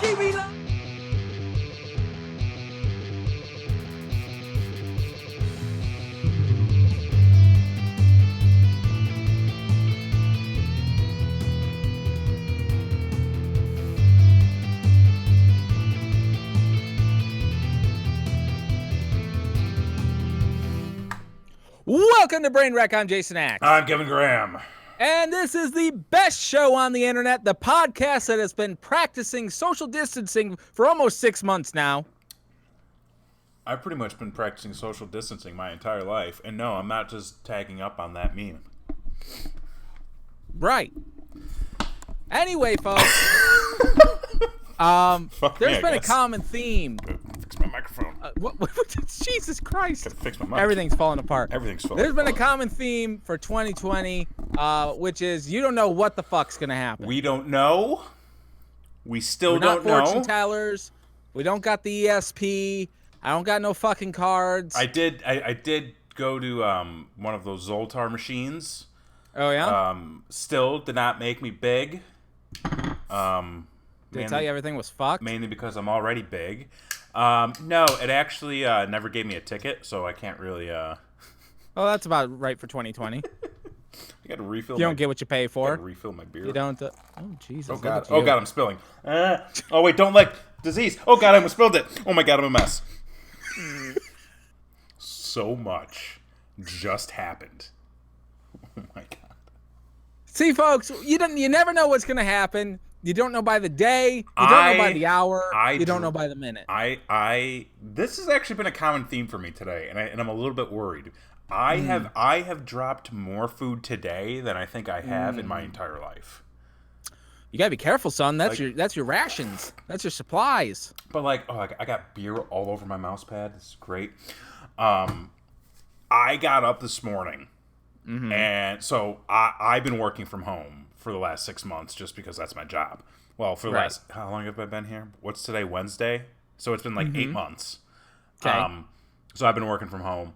TV line. Welcome to Brain Wreck. I'm Jason Axe. I'm Kevin Graham. And this is the best show on the internet, the podcast that has been practicing social distancing for almost 6 months now. I've pretty much been practicing social distancing my entire life. And no, I'm not just tagging up on that meme. Right. Anyway, folks, there's been a common theme. Fix my microphone. What, Jesus Christ. Gotta fix my mic. Everything's falling apart. Everything's falling There's been a apart. common theme for 2020, which is you don't know what the fuck's going to happen. We don't know. We still We're don't not fortune know. tellers. We don't got the ESP. I don't got no fucking cards. I did go to one of those Zoltar machines. Oh, yeah? Still did not make me big. Did it tell you everything was fucked? Mainly because I'm already big. No, it actually never gave me a ticket, so I can't really. Oh, that's about right for 2020. I got to refill. You don't get what you pay for. Gotta refill my beer. You don't. Oh, Jesus. Oh look god! at Oh you. god! I'm spilling. Oh wait! Don't let disease. Oh god! I almost spilled it. Oh my god! I'm a mess. So much just happened. Oh my god! See, folks, you never know what's gonna happen. You don't know by the day. You don't know by the hour. You don't know by the minute. This has actually been a common theme for me today, and I'm a little bit worried. I have dropped more food today than I think I have in my entire life. You gotta be careful, son. That's your rations. That's your supplies. But I got beer all over my mouse pad. This is great. I got up this morning, and so I've been working from home for the last 6 months just because that's my job. Well, for the last, how long have I been here? What's today? Wednesday? So it's been like 8 months. Okay. So I've been working from home.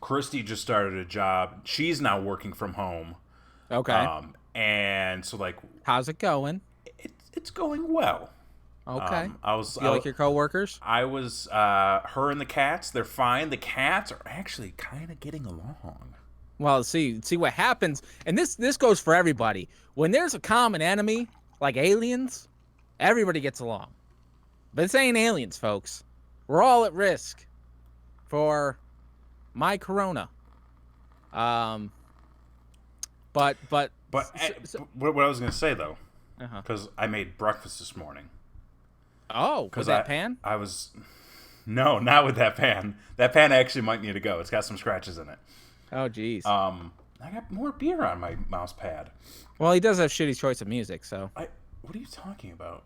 Christy just started a job. She's now working from home. Okay. And so how's it going? it's going well. Okay. You like your coworkers? I was her and the cats. They're fine. The cats are actually kind of getting along. Well, see what happens, and this goes for everybody. When there's a common enemy, like aliens, everybody gets along. But this ain't aliens, folks. We're all at risk for my corona. But what I was gonna say though, because I made breakfast this morning. Oh, with that pan? No, not with that pan. That pan actually might need to go. It's got some scratches in it. Oh, jeez. I got more beer on my mouse pad. Well, he does have shitty choice of music, so. What are you talking about?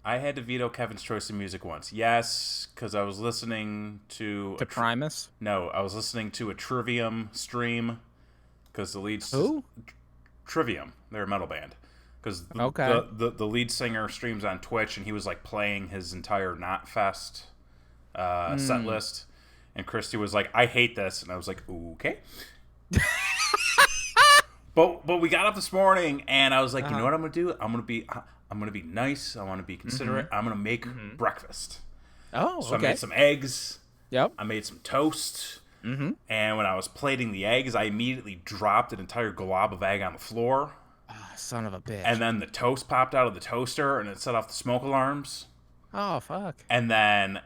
I had to veto Kevin's choice of music once. Yes, because I was listening to... Primus? No, I was listening to a Trivium stream, because the lead... Who? Trivium. They're a metal band. Because the lead singer streams on Twitch, and he was playing his entire Knotfest set list. And Christy was like, I hate this. And I was like, okay. But we got up this morning, and I was like, you know what I'm going to do? I'm going to be nice. I want to be considerate. I'm going to make breakfast. Oh, so I made some eggs. Yep. I made some toast. And when I was plating the eggs, I immediately dropped an entire glob of egg on the floor. Oh, son of a bitch. And then the toast popped out of the toaster, and it set off the smoke alarms. Oh, fuck. And then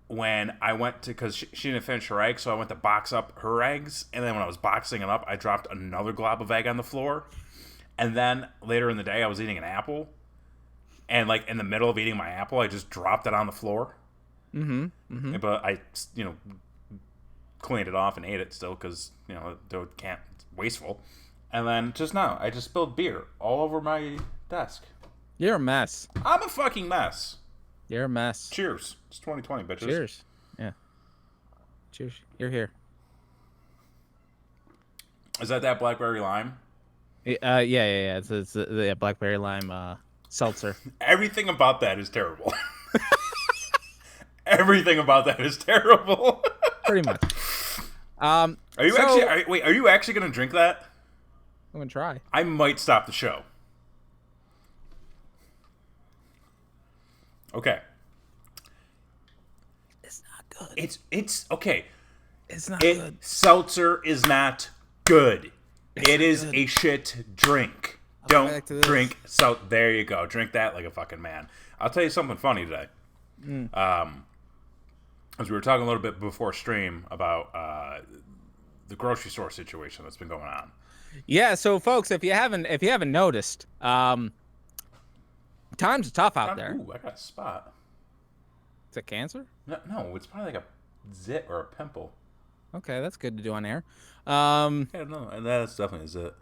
when I went to, because she didn't finish her egg, so I went to box up her eggs, and then when I was boxing it up, I dropped another glob of egg on the floor. And then later in the day, I was eating an apple, and in the middle of eating my apple, I just dropped it on the floor. But I, cleaned it off and ate it still, because, it's wasteful. And then just now, I just spilled beer all over my desk. You're a mess. I'm a fucking mess. You're a mess. Cheers. It's 2020, bitches. Cheers. Yeah. Cheers. You're here. Is that blackberry lime? Yeah. It's the blackberry lime seltzer. Everything about that is terrible. Everything about that is terrible. Pretty much. Are you actually going to drink that? I'm gonna try. I might stop the show. Okay. It's not good. It's okay. It's not good. Seltzer is not good. It's It not is good. a shit drink. back Don't to this. drink there you go. Drink that like a fucking man. I'll tell you something funny today. As we were talking a little bit before stream about the grocery store situation that's been going on. Yeah, so folks, if you haven't noticed, times are tough out there. Ooh, I got a spot. Is it cancer? No, it's probably like a zit or a pimple. Okay, that's good to do on air. Yeah, no, that's definitely a zit.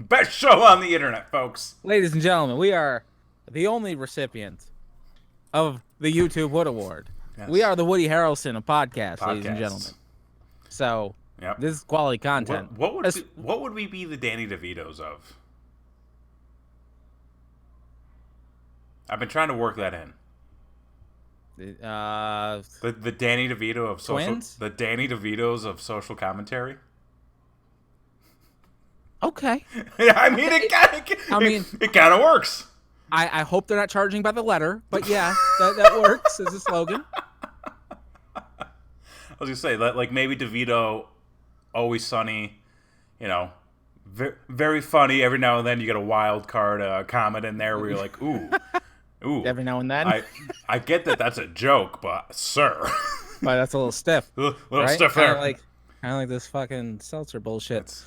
Best show on the internet, folks. Ladies and gentlemen, we are the only recipient of the YouTube Wood Award. Yes. We are the Woody Harrelson of podcasts, ladies and gentlemen. So, yep. This is quality content. What would we be the Danny DeVitos of? I've been trying to work that in. The Danny DeVito of twins? The Danny DeVitos of social commentary. Okay. I mean, it kind of works. I hope they're not charging by the letter, but yeah, that works as a slogan. I was gonna say like maybe DeVito, Always Sunny, very funny. Every now and then you get a wild card comment in there where you're like, ooh. Every now and then. I get that that's a joke, but sir, but that's a little stiff. little right? stiff there. Kind of like this fucking seltzer bullshit.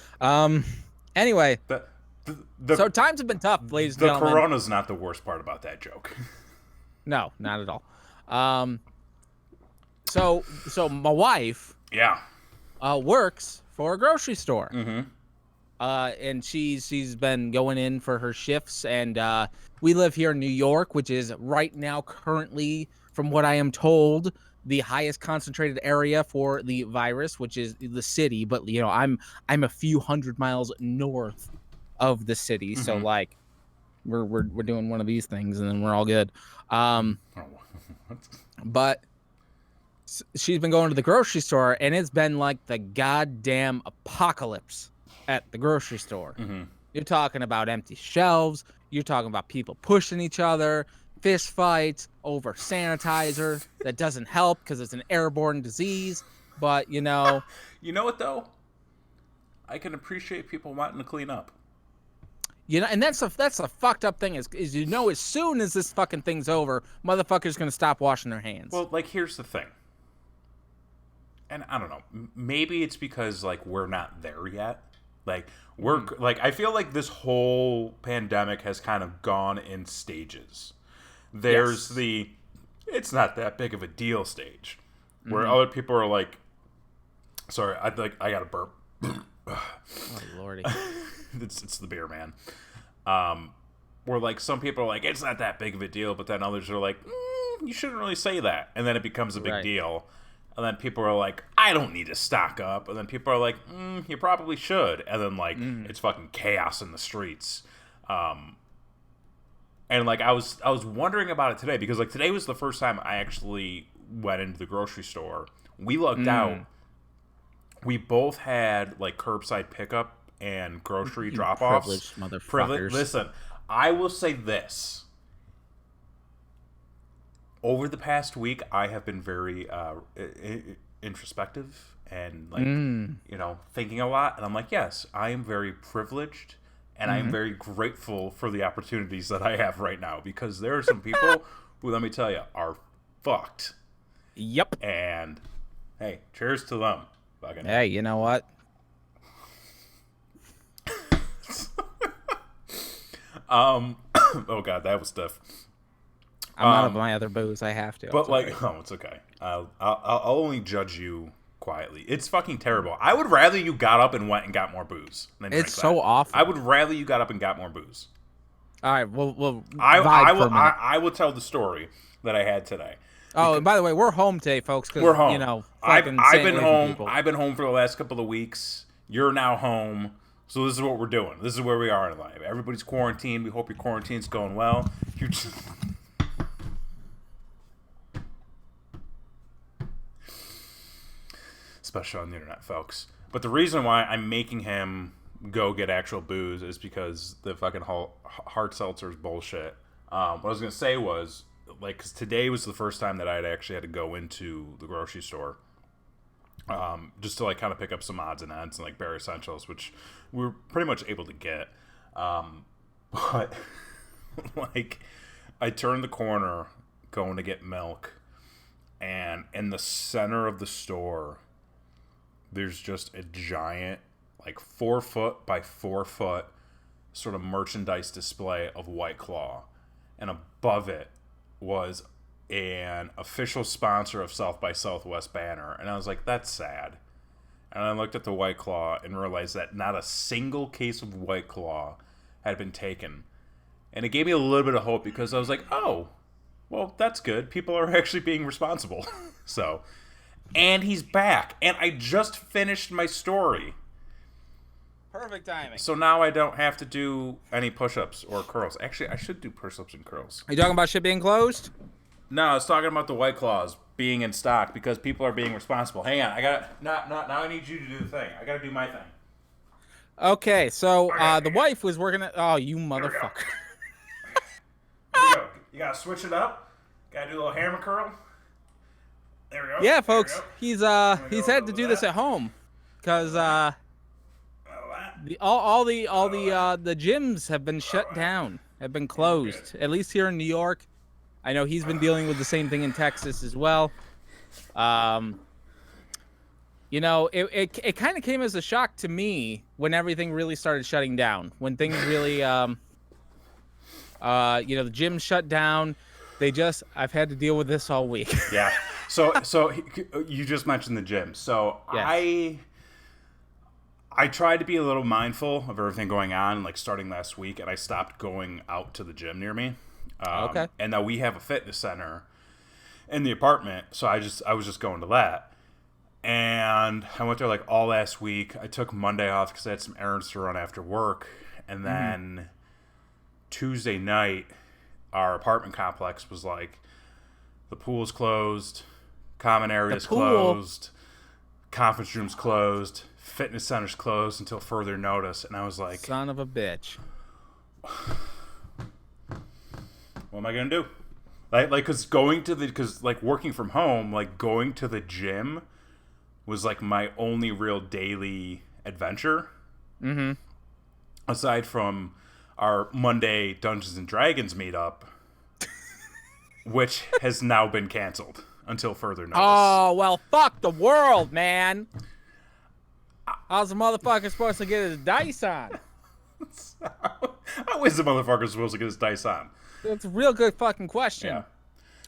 Anyway, so times have been tough, ladies and gentlemen. The Corona's not the worst part about that joke. No, not at all. So my wife, works for a grocery store. Mm-hmm. And she's been going in for her shifts, and we live here in New York, which is right now currently, from what I am told, the highest concentrated area for the virus, which is the city. But I'm a few hundred miles north of the city, mm-hmm. so like we're doing one of these things, and then we're all good. But she's been going to the grocery store, and it's been like the goddamn apocalypse at the grocery store. Mm-hmm. You're talking about empty shelves. You're talking about people pushing each other, fist fights over sanitizer that doesn't help because it's an airborne disease. But you know what though? I can appreciate people wanting to clean up. And that's a fucked up thing is as soon as this fucking thing's over, motherfuckers gonna stop washing their hands. Well, like here's the thing. And I don't know, maybe it's because like we're not there yet. Like like I feel like this whole pandemic has kind of gone in stages. There's the it's not that big of a deal stage where other people are like, sorry, I got to burp. Oh lordy. it's the beer, man. Where like some people are like, it's not that big of a deal, but then others are like, you shouldn't really say that, and then it becomes a big deal. And then people are like, I don't need to stock up. And then people are like, you probably should. And then, like, it's fucking chaos in the streets. And, like, I was wondering about it today. Because, like, today was the first time I actually went into the grocery store. We lucked out. We both had, like, curbside pickup and grocery drop-offs. Privileged motherfuckers. Listen, I will say this. Over the past week, I have been very introspective and, like, thinking a lot. And I'm like, yes, I am very privileged, and I am very grateful for the opportunities that I have right now. Because there are some people who, let me tell you, are fucked. Yep. And, hey, cheers to them. Fucking hey, you know what? Oh, God, that was stiff. I'm out of my other booze. I have to. But like, it's okay. I'll only judge you quietly. It's fucking terrible. I would rather you got up and went and got more booze than it's so awful. I would rather you got up and got more booze. All right, we'll I will tell the story that I had today. Oh, and by the way, we're home today, folks. We're home. I've been home. People. I've been home for the last couple of weeks. You're now home. So this is what we're doing. This is where we are in life. Everybody's quarantined. We hope your quarantine's going well. You just... Special on the internet, folks. But the reason why I'm making him go get actual booze is because the fucking hard seltzer is bullshit. What I was gonna say was, like, 'cause today was the first time that I had actually had to go into the grocery store, just to like kind of pick up some odds and ends and like bare essentials, which we were pretty much able to get. But like, I turned the corner going to get milk, and in the center of the store, there's just a giant, like 4 foot by 4 foot, sort of merchandise display of White Claw, and above it was an official sponsor of South by Southwest banner, and I was like, that's sad. And I looked at the White Claw and realized that not a single case of White Claw had been taken. And it gave me a little bit of hope, because I was like, oh, well, that's good. People are actually being responsible. So, and he's back. And I just finished my story. Perfect timing. So now I don't have to do any push-ups or curls. Actually, I should do push-ups and curls. Are you talking about shit being closed? No, I was talking about the White Claws being in stock because people are being responsible. Hang on, I gotta. Now I need you to do the thing. I gotta do my thing. Okay, so the wife was working at. Oh, you motherfucker! There we go. You gotta switch it up. Gotta do a little hammer curl. There we go. Yeah, folks, he's had to do this at home because all the gyms have been shut down, have been closed. At least here in New York. I know he's been dealing with the same thing in Texas as well. You know, it kind of came as a shock to me when everything really started shutting down. When things really, you know, the gym shut down. I've had to deal with this all week. Yeah. So you just mentioned the gym. So yes. I tried to be a little mindful of everything going on, like starting last week, and I stopped going out to the gym near me. Okay. And now we have a fitness center in the apartment, so I was just going to that. And I went there like all last week. I took Monday off because I had some errands to run after work. And then Tuesday night, our apartment complex was like, the pool's closed, common areas closed, conference rooms closed, fitness centers closed until further notice. And I was like, son of a bitch. What am I gonna do? Because working from home, like going to the gym was like my only real daily adventure. Mm-hmm. Aside from our Monday Dungeons and Dragons meetup, which has now been canceled until further notice. Oh well, fuck the world, man. How's the motherfucker supposed to get his dice on? How is the motherfucker supposed to get his dice on? That's a real good fucking question. Yeah.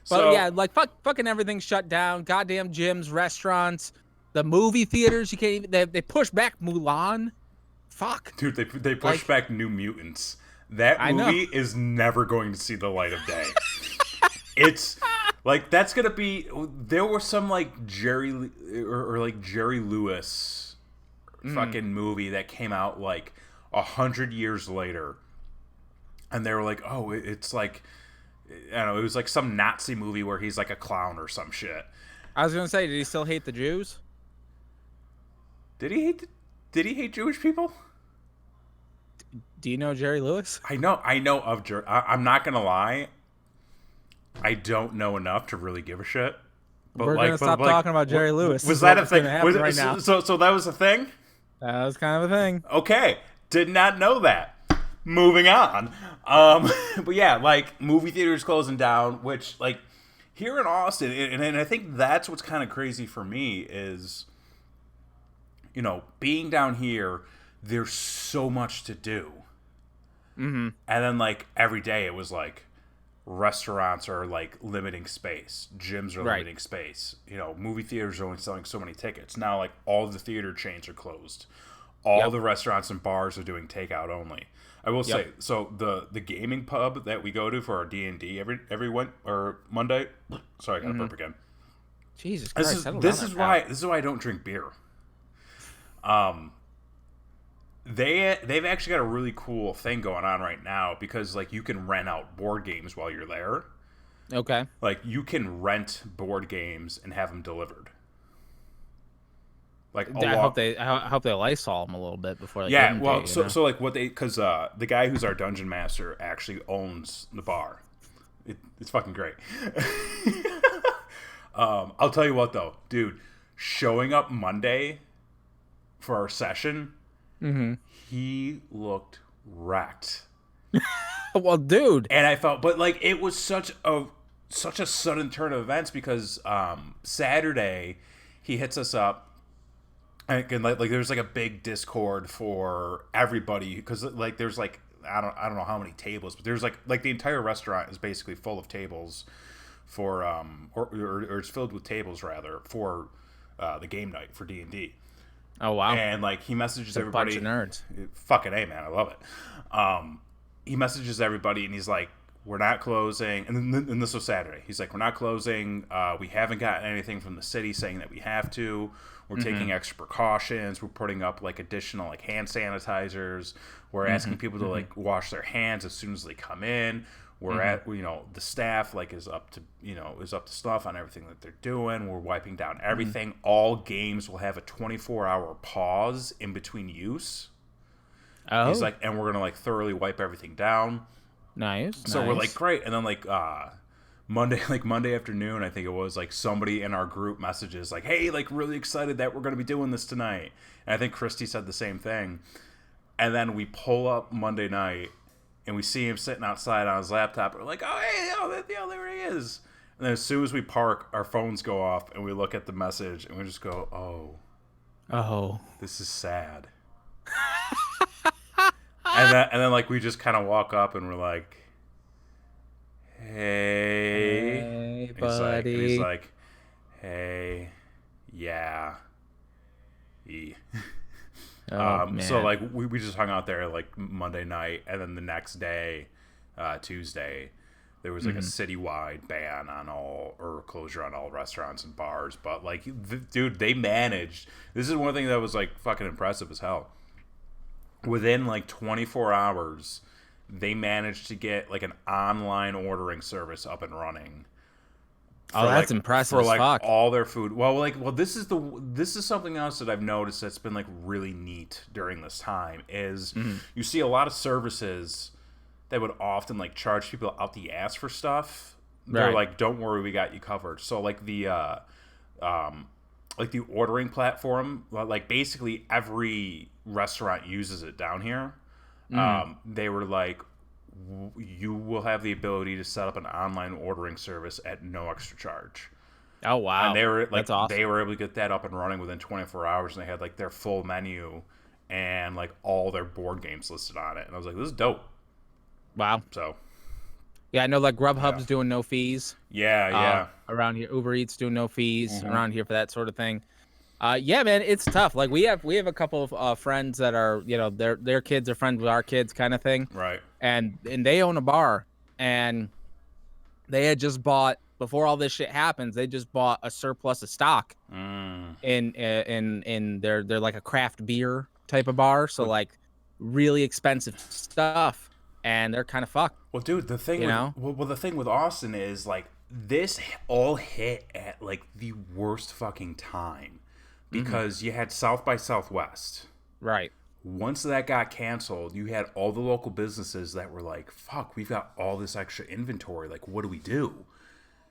But yeah, like fucking everything's shut down. Goddamn gyms, restaurants, the movie theaters. You can't even. They pushed back Mulan. Fuck. Dude, they pushed back New Mutants. That movie is never going to see the light of day. It's like that's gonna be. There was some like Jerry Lewis fucking movie that came out like 100 years later. And they were like, oh, it's like, I don't know, it was like some Nazi movie where he's like a clown or some shit. I was going to say, did he still hate the Jews? Did he hate Jewish people? Do you know Jerry Lewis? I know of Jerry. I'm not going to lie. I don't know enough to really give a shit. But we're going to stop talking about Jerry Lewis. Was that a thing? Right now. So that was a thing? That was kind of a thing. Okay. Did not know that. Moving on. But yeah, like movie theaters closing down, which like here in Austin, and I think that's what's kind of crazy for me is, you know, being down here, there's so much to do. Mm-hmm. And then like every day it was like restaurants are like limiting space, gyms are limiting space. You know, movie theaters are only selling so many tickets. Now like all of the theater chains are closed. All the restaurants and bars are doing takeout only. I will say, so the gaming pub that we go to for our D&D every Monday. Sorry, I got to burp again. Jesus Christ! This is why I don't drink beer. They've actually got a really cool thing going on right now because like you can rent out board games while you're there. Okay. Like you can rent board games and have them delivered. Like I hope they Lysol them a little bit before they well, so like what they, because the guy who's our dungeon master actually owns the bar, It's fucking great. I'll tell you what though, dude. Showing up Monday for our session, he looked wrecked. Well, dude. And I felt, but like it was such a sudden turn of events because Saturday he hits us up. And like there's like a big Discord for everybody because like there's like I don't know how many tables, but there's like the entire restaurant is basically full of tables for or it's filled with tables rather for the game night for D&D. Oh wow! And like he messages everybody. A bunch of nerds. Fucking A, man, I love it. He messages everybody and he's like, "We're not closing." And this was Saturday. He's like, "We're not closing. We haven't gotten anything from the city saying that we have to. We're taking extra precautions. We're putting up like additional like hand sanitizers. We're asking people to like wash their hands as soon as they come in. We're at the staff like is up to stuff on everything that they're doing. We're wiping down everything. All games will have a 24-hour pause in between use." Oh. He's like, and we're gonna like thoroughly wipe everything down. Nice. So we're like, great. And then like Monday afternoon, I think it was, like somebody in our group messages like, "Hey, like really excited that we're gonna be doing this tonight." And I think Christy said the same thing. And then we pull up Monday night and we see him sitting outside on his laptop. We're like, "Oh, hey, there he is." And then as soon as we park, our phones go off and we look at the message and we just go, "Oh, this is sad." and then like we just kind of walk up and we're like, "Hey, buddy." And he's like, "Hey, yeah." Man. So like we just hung out there like Monday night, and then the next day, Tuesday, there was like a citywide ban on or closure on all restaurants and bars. But like, dude, they managed. This is one thing that was like fucking impressive as hell. Within like 24 hours, they managed to get like an online ordering service up and running. Oh, that's impressive for as like fuck. all their food. Well, this is something else that I've noticed that's been like really neat during this time is you see a lot of services that would often like charge people out the ass for stuff. They're Right. like, "Don't worry, we got you covered." So like the ordering platform, like basically every restaurant uses it down here. They were like, "You will have the ability to set up an online ordering service at no extra charge." Oh wow! And they were like, That's awesome. they were able to get that up and running within 24 hours, and they had like their full menu and like all their board games listed on it. And I was like, "This is dope." Wow. So Yeah, I know like Grubhub's doing no fees. yeah. Around here, Uber Eats doing no fees around here for that sort of thing. Yeah, man, it's tough. Like we have a couple of friends that are, their kids are friends with our kids, kind of thing. Right. And they own a bar, and they had just bought before all this shit happens. They just bought a surplus of stock in they're like a craft beer type of bar, so like really expensive stuff, and they're kind of fucked. Well, dude, the thing the thing with Austin is like this all hit at like the worst fucking time because you had South by Southwest. Right. Once that got canceled, you had all the local businesses that were like, "Fuck, we've got all this extra inventory. Like, what do we do?"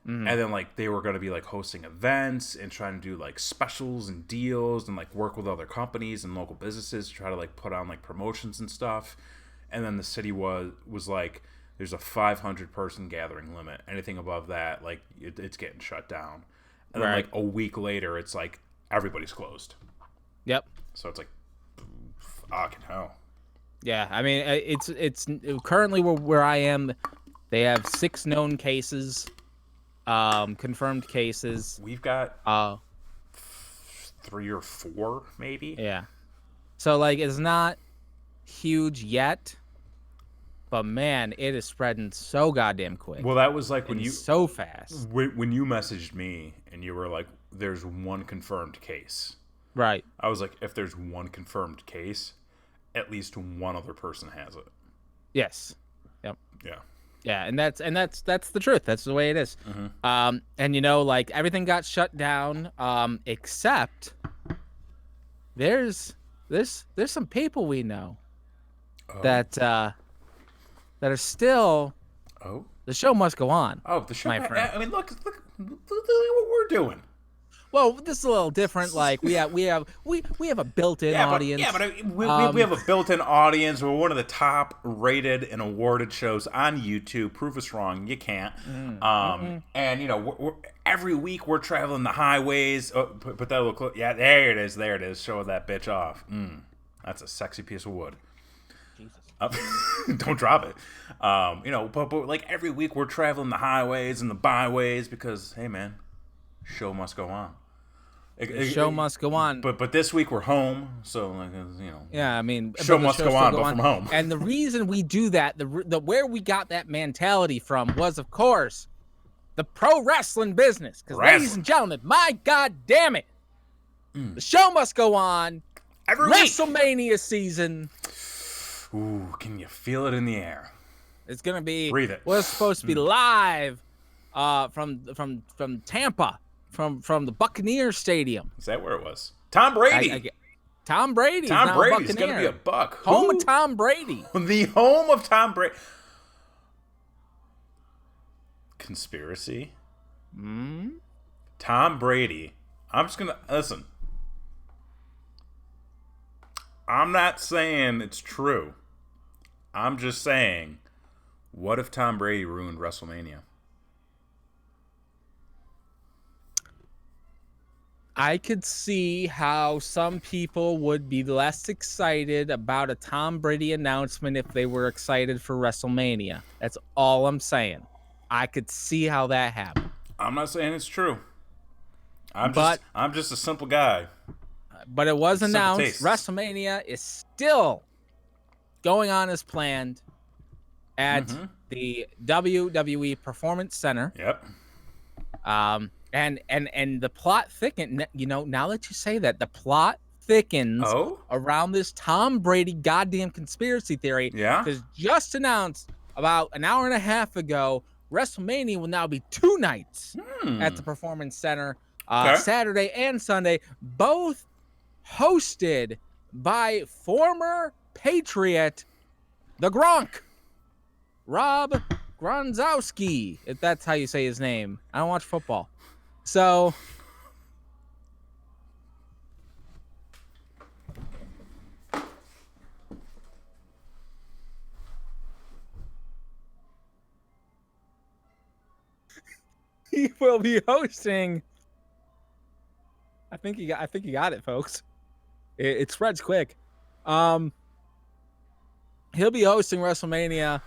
And then like they were going to be like hosting events and trying to do like specials and deals and like work with other companies and local businesses to try to like put on like promotions and stuff. And then the city was like, "There's a 500 person gathering limit. Anything above that, like it's getting shut down." And then like a week later, it's like everybody's closed. Yep. So it's like, fucking hell. Yeah, I mean, it's currently where I am. They have 6 known cases, confirmed cases. We've got 3 or 4, maybe. Yeah. So like, it's not huge yet, but man, it is spreading so goddamn quick. Well, that was like when you so fast. When you messaged me and you were like, "There's one confirmed case." Right. I was like, if there's one confirmed case, at least one other person has it. Yes. Yep. Yeah. Yeah, and that's the truth. That's the way it is. And like everything got shut down, except there's some people we know that are still The show must go on. Oh, the show. My friend. I mean, look what we're doing. Well, this is a little different. Like we have a built-in audience. But we have a built-in audience. We're one of the top-rated and awarded shows on YouTube. Prove us wrong. You can't. And every week we're traveling the highways. Oh, put that little clip. Yeah, there it is. There it is. Show that bitch off. That's a sexy piece of wood. Don't drop it. But like every week we're traveling the highways and the byways because, hey man, show must go on. The show must go on. But this week we're home, so like Yeah, I mean, show must go on, but from home. And the reason we do that, the where we got that mentality from was, of course, the pro wrestling business. Because, ladies and gentlemen, my God damn it, the show must go on. Every WrestleMania season. Ooh, can you feel it in the air? It's gonna be. Breathe it. We're supposed to be live, from Tampa, from the Buccaneer Stadium. Is that where it was? Tom Brady. Tom Brady. Tom Brady's gonna be a Buck. Home of Tom Brady. The home of Tom Brady. Conspiracy. Tom Brady. I'm just gonna listen. I'm not saying it's true. I'm just saying, what if Tom Brady ruined WrestleMania? I could see how some people would be less excited about a Tom Brady announcement if they were excited for WrestleMania. That's all I'm saying. I could see how that happened. I'm not saying it's true. I'm just a simple guy. But it was announced tastes. WrestleMania is still going on as planned at the WWE Performance Center. Yep. And the plot thickens. Now that you say that, the plot thickens around this Tom Brady goddamn conspiracy theory. Yeah. Because just announced about an hour and a half ago, WrestleMania will now be 2 nights at the Performance Center, Saturday and Sunday, both hosted by former Patriot, the Gronk, Rob Gronkowski, if that's how you say his name. I don't watch football. So he will be hosting. I think you got it, folks. It spreads quick. He'll be hosting WrestleMania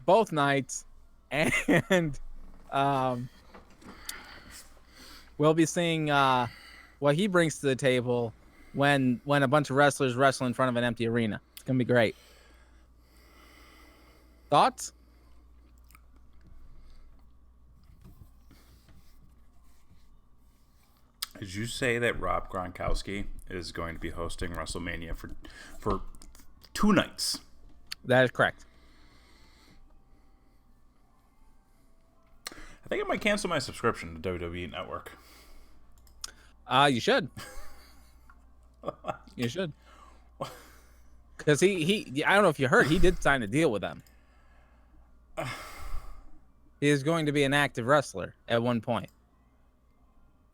both nights, and we'll be seeing what he brings to the table when a bunch of wrestlers wrestle in front of an empty arena. It's gonna be great. Thoughts? Did you say that Rob Gronkowski is going to be hosting WrestleMania for 2 nights? That is correct. I think I might cancel my subscription to WWE Network. You should. You should. Because he I don't know if you heard, he did sign a deal with them. He is going to be an active wrestler at one point.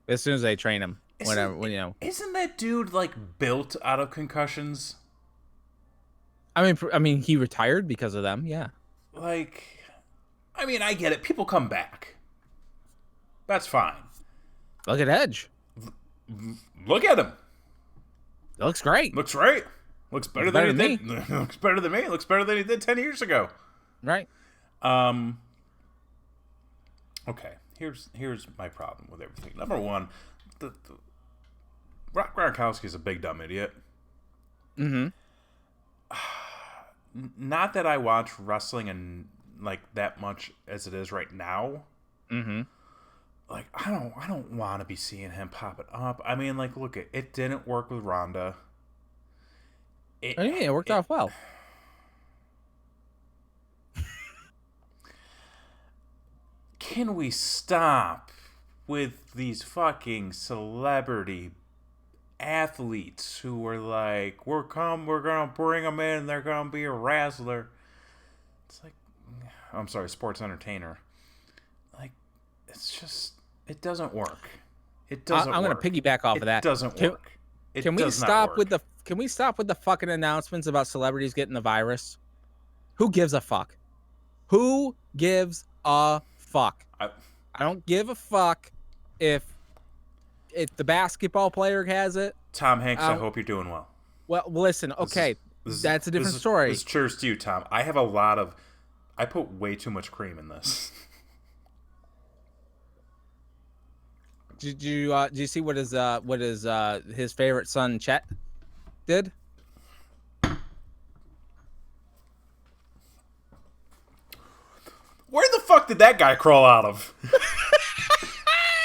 As soon as they train him, Isn't that dude like built out of concussions? I mean, he retired because of them. Yeah. Like, I mean, I get it. People come back. That's fine. Look at Edge. Look at him. It looks great. Looks great. Looks better than he did. Looks better than me. Looks better than he did 10 years ago. Right. Okay. Here's my problem with everything. Number one, Rob Gronkowski is a big dumb idiot. Mm-hmm. Not that I watch wrestling and like that much as it is right now. Mm-hmm. Like I don't want to be seeing him popping up. I mean, like, look, it didn't work with Ronda. It worked out well. Can we stop with these fucking celebrity athletes who are like, we're gonna bring them in, they're gonna be a wrestler. It's like, I'm sorry, sports entertainer. Like, it's just, it doesn't work. It doesn't I'm work. going to piggyback off of that. It doesn't work. It Can we does not stop work. with the Can we stop with the fucking announcements about celebrities getting the virus? Who gives a fuck? Who gives a fuck? I don't give a fuck if the basketball player has it. Tom Hanks, I hope you're doing well. Well, listen, okay, that's a different story. Cheers to you, Tom. I put way too much cream in this. Did you see what his favorite son Chet did? Where the fuck did that guy crawl out of?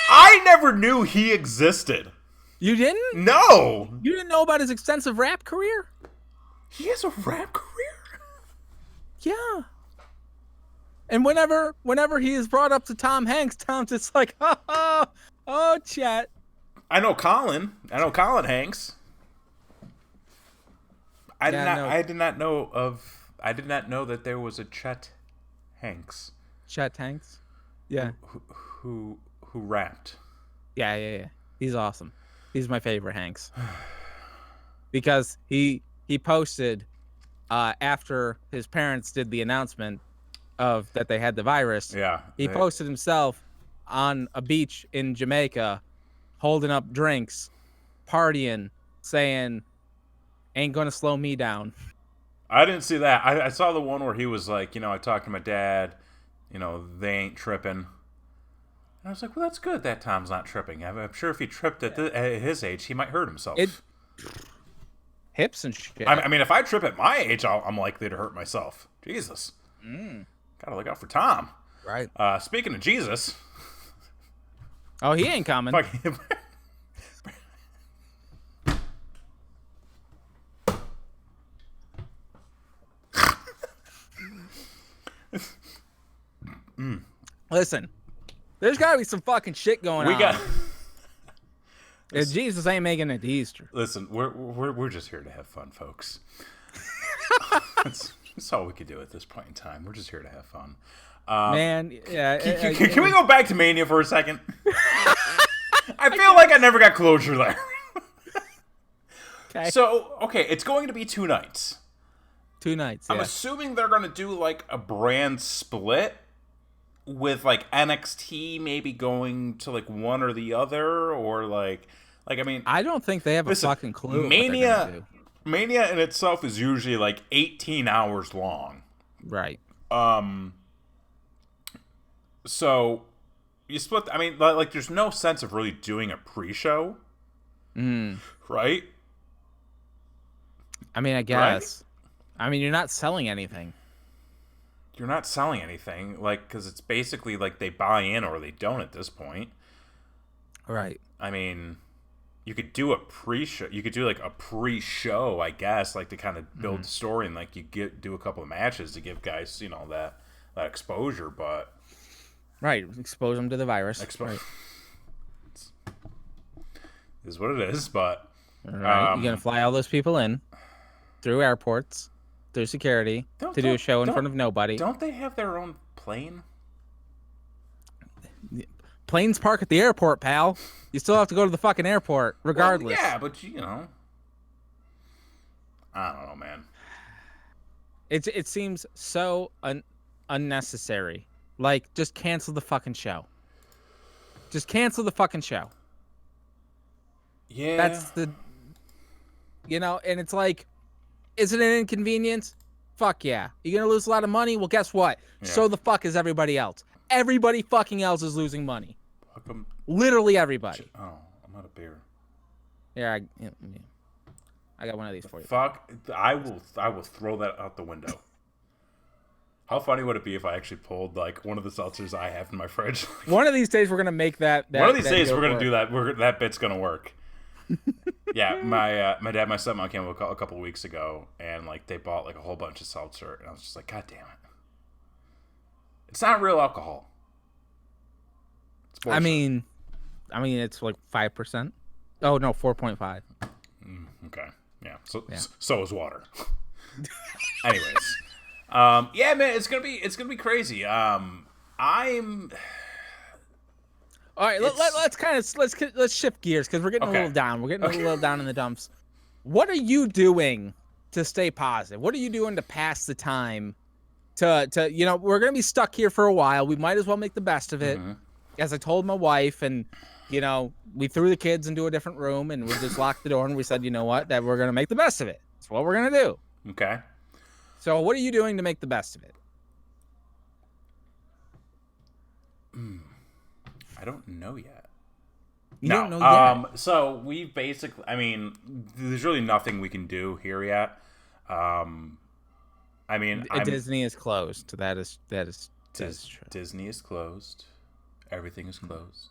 I never knew he existed. You didn't? No. You didn't know about his extensive rap career? He has a rap career? Yeah. And whenever he is brought up to Tom Hanks, Tom's just like, oh, Chet. I know Colin Hanks. I did not know that there was a Chet Hanks. Chet Hanks? Yeah. Who rapped? Yeah. He's awesome. He's my favorite Hanks. Because he posted after his parents did the announcement of that they had the virus. Yeah. He posted himself on a beach in Jamaica holding up drinks, partying, saying, "Ain't gonna slow me down." I didn't see that. I saw the one where he was like, I talked to my dad, they ain't tripping. And I was like, well, that's good that Tom's not tripping. I'm sure if he tripped at his age, he might hurt himself. Hips and shit. I mean, if I trip at my age, I'm likely to hurt myself. Jesus. Gotta look out for Tom. Right. Speaking of Jesus. Oh, he ain't coming. Listen, there's gotta be some fucking shit going on. Jesus ain't making it to Easter. Listen, we're just here to have fun, folks. That's all we could do at this point in time. We're just here to have fun. Man, yeah. Can we go back to Mania for a second? I feel like I never got closure there. Okay. So, it's going to be 2 nights. 2 nights. I'm assuming they're going to do like a brand split with like NXT maybe going to like one or the other, or like I mean, I don't think they have a fucking clue. Mania in itself is usually like 18 hours long. Right. So you split. I mean, like, there's no sense of really doing a pre-show, right? I mean, I guess. Right? I mean, you're not selling anything. You're not selling anything, like, because it's basically like they buy in or they don't at this point. Right. I mean, you could do a pre-show. You could do like a pre-show, I guess, like to kind of build the story, and like you do a couple of matches to give guys, that exposure, but. Right, expose them to the virus. Right. Is what it is, but right. You're gonna fly all those people in through airports, through security, to do a show in front of nobody. Don't they have their own plane? Planes park at the airport, pal. You still have to go to the fucking airport, regardless. Well, yeah, but I don't know, man. It seems so unnecessary. Like, just cancel the fucking show. Just cancel the fucking show. Yeah. That's the... and it's like, is it an inconvenience? Fuck yeah. You're going to lose a lot of money? Well, guess what? Yeah. So the fuck is everybody else. Everybody fucking else is losing money. Literally everybody. Oh, I'm out of beer. Yeah, I got one of these for you. Fuck. I will throw that out the window. How funny would it be if I actually pulled like one of the seltzers I have in my fridge? One of these days we're gonna make that. One of these days we're gonna do that. That bit's gonna work. Yeah, my dad, my stepmom came a couple of weeks ago, and like they bought like a whole bunch of seltzer, and I was just like, God damn it! It's not real alcohol. I mean, it's like 5%. Oh no, 4.5. Okay, yeah. So is water. Anyways. Yeah, man, it's gonna be crazy. I'm All right, it's let's shift gears because we're getting a okay. little down. We're getting a Okay. little down in the dumps. What are you doing to stay positive? What are you doing to pass the time? We're gonna be stuck here for a while. We might as well make the best of it. Hmm. As I told my wife, and we threw the kids into a different room and we just locked the door and we said, you know what, that we're gonna make the best of it. That's what we're gonna do. Okay. So, what are you doing to make the best of it? I don't know yet. You No. don't know yet. So we basically, I mean, there's really nothing we can do here yet. I mean, Disney is closed. That is true. Disney is closed. Everything is closed.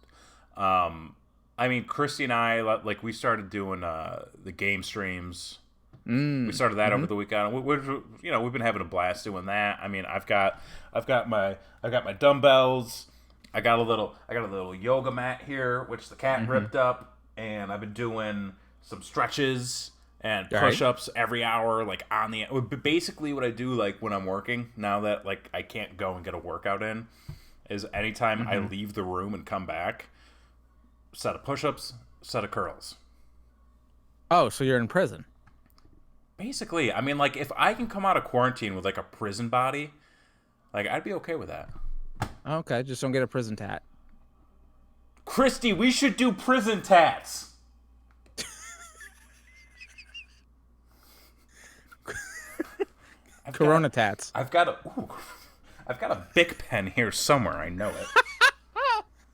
I mean, Christy and I, like, we started doing the game streams. We started that over the weekend. We've been having a blast doing that. I mean, I've got my dumbbells. I got a little yoga mat here, which the cat ripped up, and I've been doing some stretches and push-ups every hour, like on the. Basically, what I do, like when I'm working, now that like I can't go and get a workout in, is anytime I leave the room and come back, set of push-ups, set of curls. Oh, so you're in prison? Basically, I mean, like if I can come out of quarantine with like a prison body, like I'd be okay with that. Okay, just don't get a prison tat. Christy, we should do prison tats. Corona tats. I've got a Bic pen here somewhere. I know it.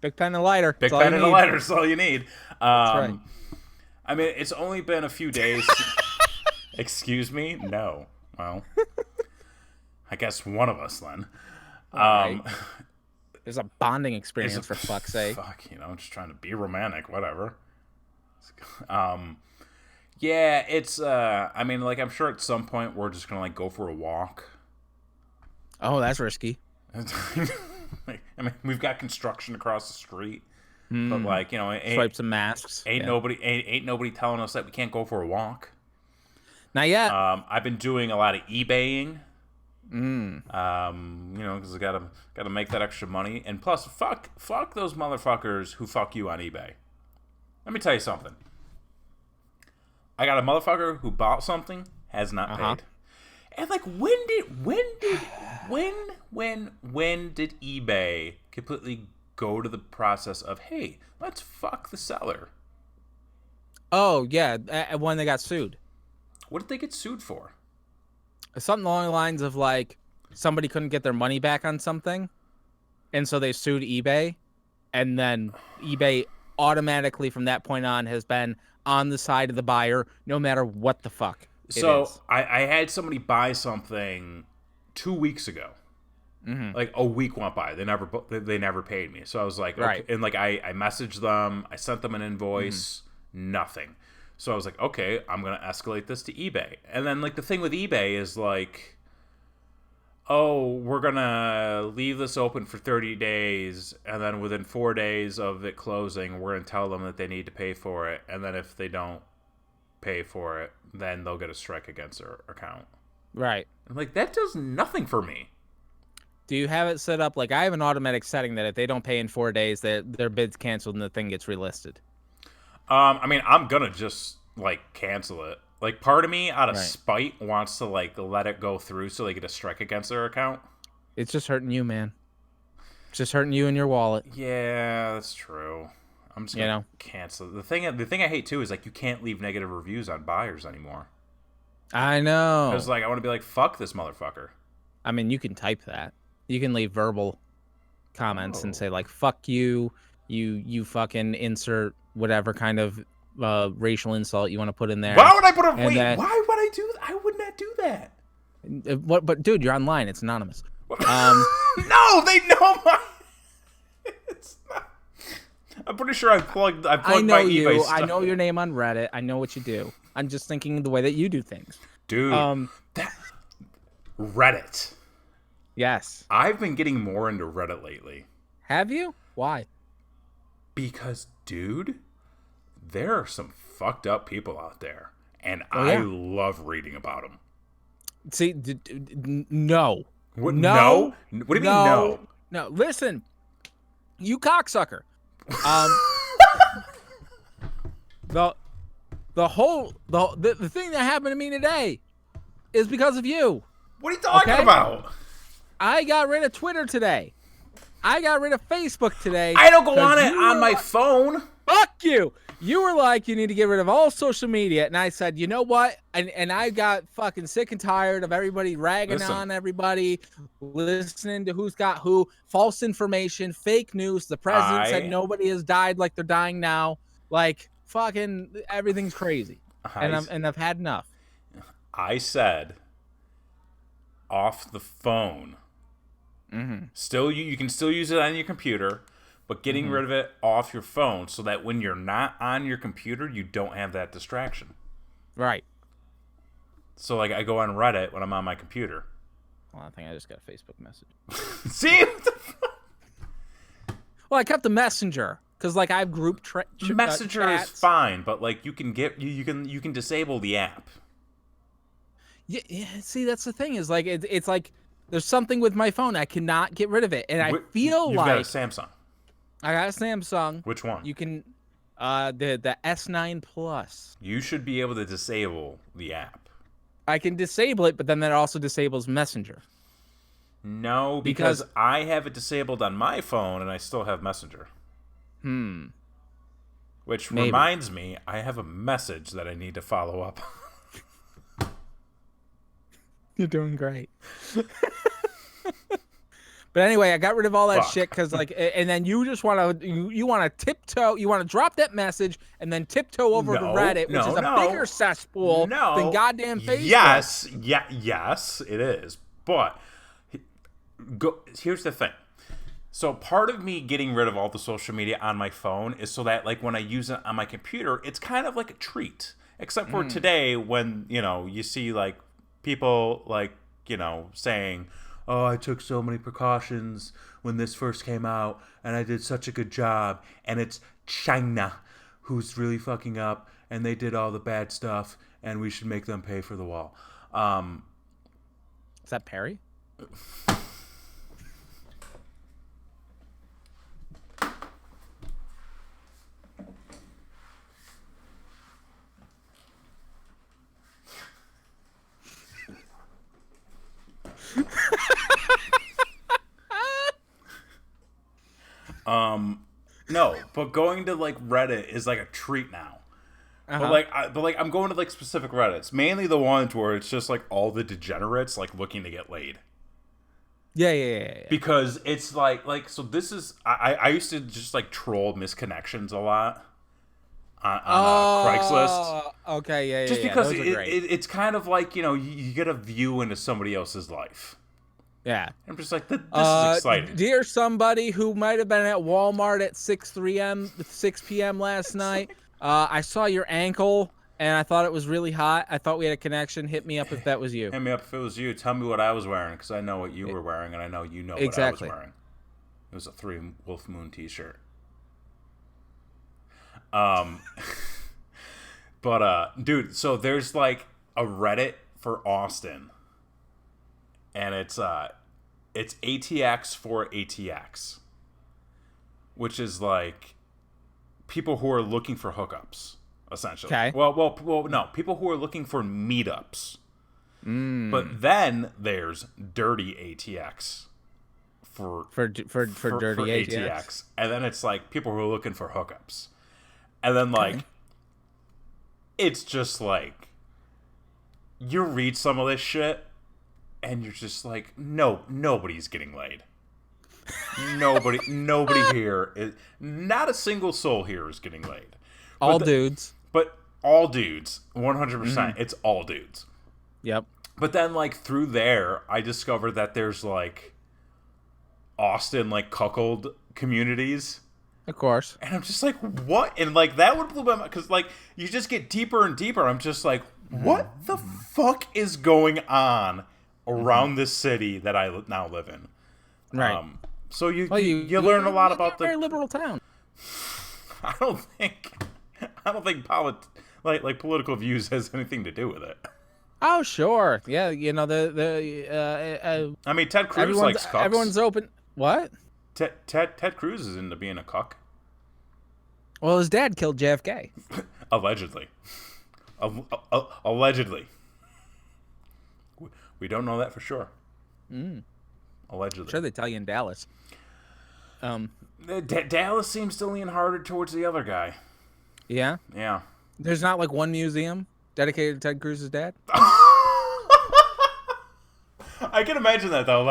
Big pen and lighter. Big pen and a lighter is all you need. That's right. I mean, it's only been a few days. Excuse me? No. Well, I guess one of us then. Right. There's a bonding experience for fuck's sake. Fuck, just trying to be romantic, whatever. Yeah, it's I mean, like I'm sure at some point we're just gonna like go for a walk. Oh, that's risky. I mean, we've got construction across the street, but like Swipe some masks. Ain't nobody telling us that we can't go for a walk. Not yet. I've been doing a lot of eBaying. Because I gotta make that extra money, and plus, fuck those motherfuckers who fuck you on eBay. Let me tell you something. I got a motherfucker who bought something, has not paid, and like when did eBay completely go to the process of, hey, let's fuck the seller? Oh yeah, when they got sued. What did they get sued for? Something along the lines of like somebody couldn't get their money back on something, and so they sued eBay, and then eBay automatically from that point on has been on the side of the buyer no matter what the fuck it is. I had somebody buy something 2 weeks ago. Like a week went by, they never paid me. So I was like, right. Okay. And like I messaged them, I sent them an invoice, nothing. So I was like, okay, I'm going to escalate this to eBay. And then, like, the thing with eBay is, like, oh, we're going to leave this open for 30 days, and then within 4 days of it closing, we're going to tell them that they need to pay for it. And then if they don't pay for it, then they'll get a strike against their account. Right. I'm like, that does nothing for me. Do you have it set up? Like, I have an automatic setting that if they don't pay in 4 days, their bid's canceled and the thing gets relisted. I mean, I'm gonna just like cancel it. Like, part of me, out of Right. spite, wants to like let it go through so they get a strike against their account. It's just hurting you, man. It's just hurting you and your wallet. Yeah, that's true. I'm just gonna cancel. The thing I hate too is like you can't leave negative reviews on buyers anymore. I know. Because like I want to be like, fuck this motherfucker. I mean, you can type that. You can leave verbal comments and say like, "Fuck you, you fucking insert whatever kind of racial insult you want to put in there." Why would I put a And then- why would I do that? I would not do that. But dude, you're online. It's anonymous. No, they know my. It's not. I'm pretty sure I plugged I know my you. eBay stuff. I know your name on Reddit. I know what you do. I'm just thinking the way that you do things. Dude, that Reddit. Yes. I've been getting more into Reddit lately. Have you? Why? Because, dude, there are some fucked up people out there, and Oh, yeah. I love reading about them. See, no, What? no, No? What do you mean no? no. Listen, you cocksucker. Um, the the thing that happened to me today is because of you. What are you talking Okay? about? I got rid of Twitter today. I got rid of Facebook today. I don't go 'cause on it you on were my like, phone. fuck you. You were like, you need to get rid of all social media. And I said, you know what? And I got fucking sick and tired of everybody ragging Listen. on everybody, listening to who's got who, false information, fake news. The president said nobody has died like they're dying now. Like, fucking everything's crazy. And I've had enough. I said off the phone. Mm-hmm. Still, you can still use it on your computer, but getting rid of it off your phone so that when you're not on your computer, you don't have that distraction. Right. So, like, I go on Reddit when I'm on my computer. Well, I think I just got a Facebook message. See? Well, I kept the messenger because, like, I have group Messenger is chats. fine, but like you can disable the app. Yeah. See, that's the thing is like it's like there's something with my phone I cannot get rid of it, and I feel You've like got a Samsung. I got a Samsung. Which one? You can, the S9 Plus. You should be able to disable the app. I can disable it, but then that also disables Messenger. No, because I have it disabled on my phone and I still have Messenger. Which reminds me, I have a message that I need to follow up. You're doing great. But anyway, I got rid of all that shit because, like, and then you just want to you want to tiptoe, you want to drop that message and then tiptoe over to Reddit, which is a bigger cesspool than goddamn Facebook. Yes, it is. But here's the thing. So part of me getting rid of all the social media on my phone is so that, like, when I use it on my computer, it's kind of like a treat. Except for today when, you see, like, people, like, saying, oh, I took so many precautions when this first came out, and I did such a good job, and it's China who's really fucking up, and they did all the bad stuff, and we should make them pay for the wall. Is that Perry? No, but going to, like, Reddit is like a treat now. But like I'm going to, like, specific Reddits, mainly the ones where it's just like all the degenerates like looking to get laid. Yeah. Because it's like so this is I used to just like troll misconnections a lot on Craigslist. Okay, yeah. Just because Those are great. it's kind of like you get a view into somebody else's life. Yeah. I'm just like, this is exciting. Dear somebody who might have been at Walmart at 6 p.m. last night, I saw your ankle, and I thought it was really hot. I thought we had a connection. Hit me up if that was you. Hit me up if it was you. Tell me what I was wearing, because I know what you were wearing, and I know you know what I was wearing. It was a 3 Wolf Moon t-shirt. But, dude, so there's, like, a Reddit for Austin. And it's ATX for ATX, which is like people who are looking for hookups, essentially. Okay. Well, no, people who are looking for meetups. But then there's dirty ATX for dirty ATX, and then it's like people who are looking for hookups, and then like it's just like you read some of this shit. And you're just like, nobody's getting laid. Nobody here is, not a single soul here is getting laid. All dudes. But all dudes, 100%. It's all dudes. Yep. But then, like, through there, I discovered that there's, like, Austin, like, cuckold communities. Of course. And I'm just like, what? And, like, that would blow my mind. Because, like, you just get deeper and deeper. I'm just like, what the fuck is going on around this city that I now live in? Right. So you learn a lot about the very liberal town. I don't think political views has anything to do with it. Oh, sure. Yeah, I mean, Ted Cruz everyone's likes cucks. everyone's open. What? Ted Cruz is into being a cuck, Well, his dad killed JFK. allegedly. Allegedly. We don't know that for sure. Allegedly. I'm sure they tell you in Dallas. Dallas seems to lean harder towards the other guy. Yeah. Yeah. There's not like one museum dedicated to Ted Cruz's dad. I can imagine that though.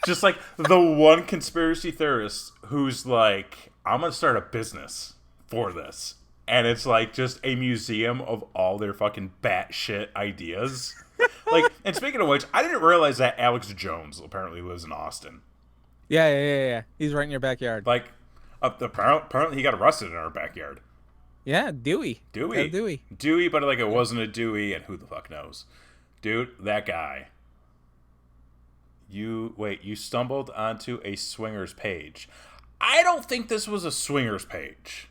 Just like the one conspiracy theorist who's like, I'm gonna start a business for this, and it's like just a museum of all their fucking batshit ideas. Like, and speaking of which, I didn't realize that Alex Jones apparently lives in Austin. Yeah. He's right in your backyard. Like, apparently he got arrested in our backyard. Yeah, Dewey. Dewey. Dewey, but like it wasn't a Dewey, and who the fuck knows? Dude, that guy. You stumbled onto a swingers page. I don't think this was a swingers page.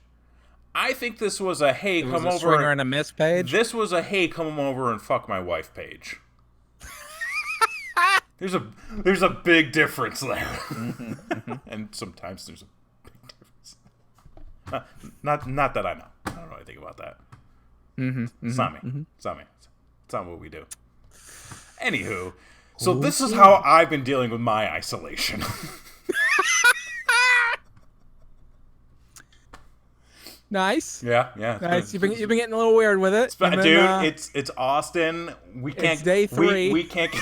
I think this was a hey, come over. Swinger and a miss page. This was a hey, come over and fuck my wife page. There's a big difference there, and sometimes there's a big difference. Not that I know. I don't know anything about that. It's not me. It's not me. It's not what we do. Anywho, so this is how I've been dealing with my isolation. Nice. Yeah. Nice. You've been getting a little weird with it. Dude, it's Austin. We can't. It's day 3. We can't.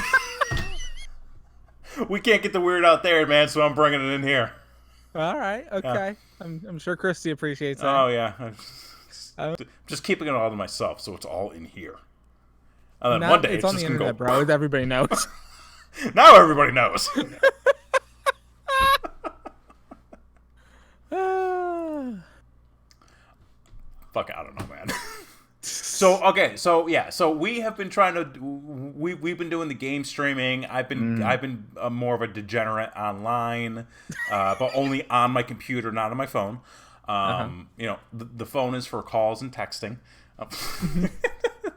We can't get the weird out there, man. So I'm bringing it in here. All right. Okay. I'm sure Christy appreciates that. Oh yeah. Just keeping it all to myself, so it's all in here. And then one day it's on just the gonna internet, go. bro. Everybody knows. Now everybody knows. Fuck, I don't know, man. So we have been trying to we've been doing the game streaming. I've been more of a degenerate online, but only on my computer, not on my phone. You know, the phone is for calls and texting.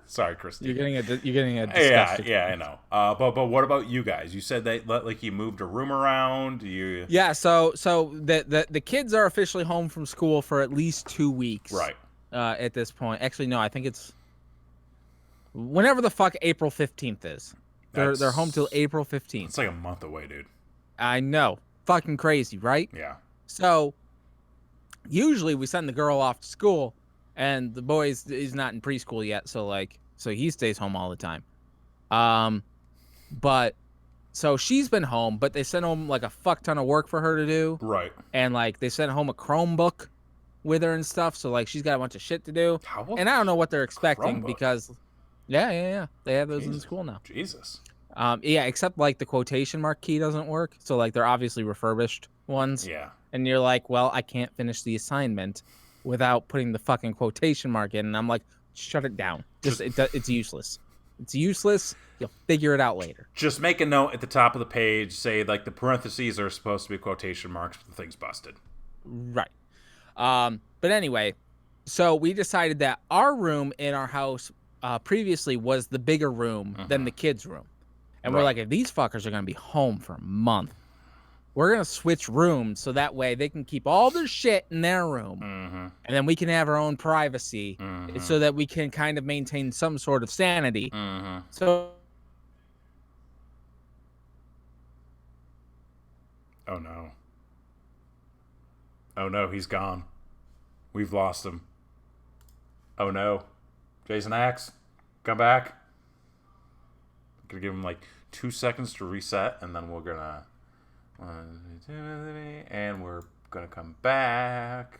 Sorry, Christy. You're getting a disgusting. Yeah, I know. But what about you guys? You said that like you moved a room around. Yeah. So the kids are officially home from school for at least 2 weeks. Right. At this point, actually, no. I think it's whenever the fuck April 15th is. They're home till April 15th. It's like a month away, dude. I know. Fucking crazy, right? Yeah. So usually we send the girl off to school, and the boy is not in preschool yet, so he stays home all the time. But so she's been home, but they sent home like a fuck ton of work for her to do. Right. And like they sent home a Chromebook with her and stuff, so like she's got a bunch of shit to do. And I don't know what they're expecting Chromebook? Because yeah. They have those in school now. Jesus. Yeah, except like the quotation mark key doesn't work. So like they're obviously refurbished ones. Yeah. And you're like, well, I can't finish the assignment without putting the fucking quotation mark in. And I'm like, shut it down. It's useless. It's useless. You'll figure it out later. Just make a note at the top of the page. Say like the parentheses are supposed to be quotation marks, but the thing's busted. Right. But anyway, so we decided that our room in our house previously was the bigger room than the kids' room. And we're like, if these fuckers are going to be home for a month, we're going to switch rooms so that way they can keep all their shit in their room. And then we can have our own privacy so that we can kind of maintain some sort of sanity. So. Oh no, he's gone. We've lost him. Oh no. Jason Axe, come back. I'm gonna give him like 2 seconds to reset, and then we're gonna come back.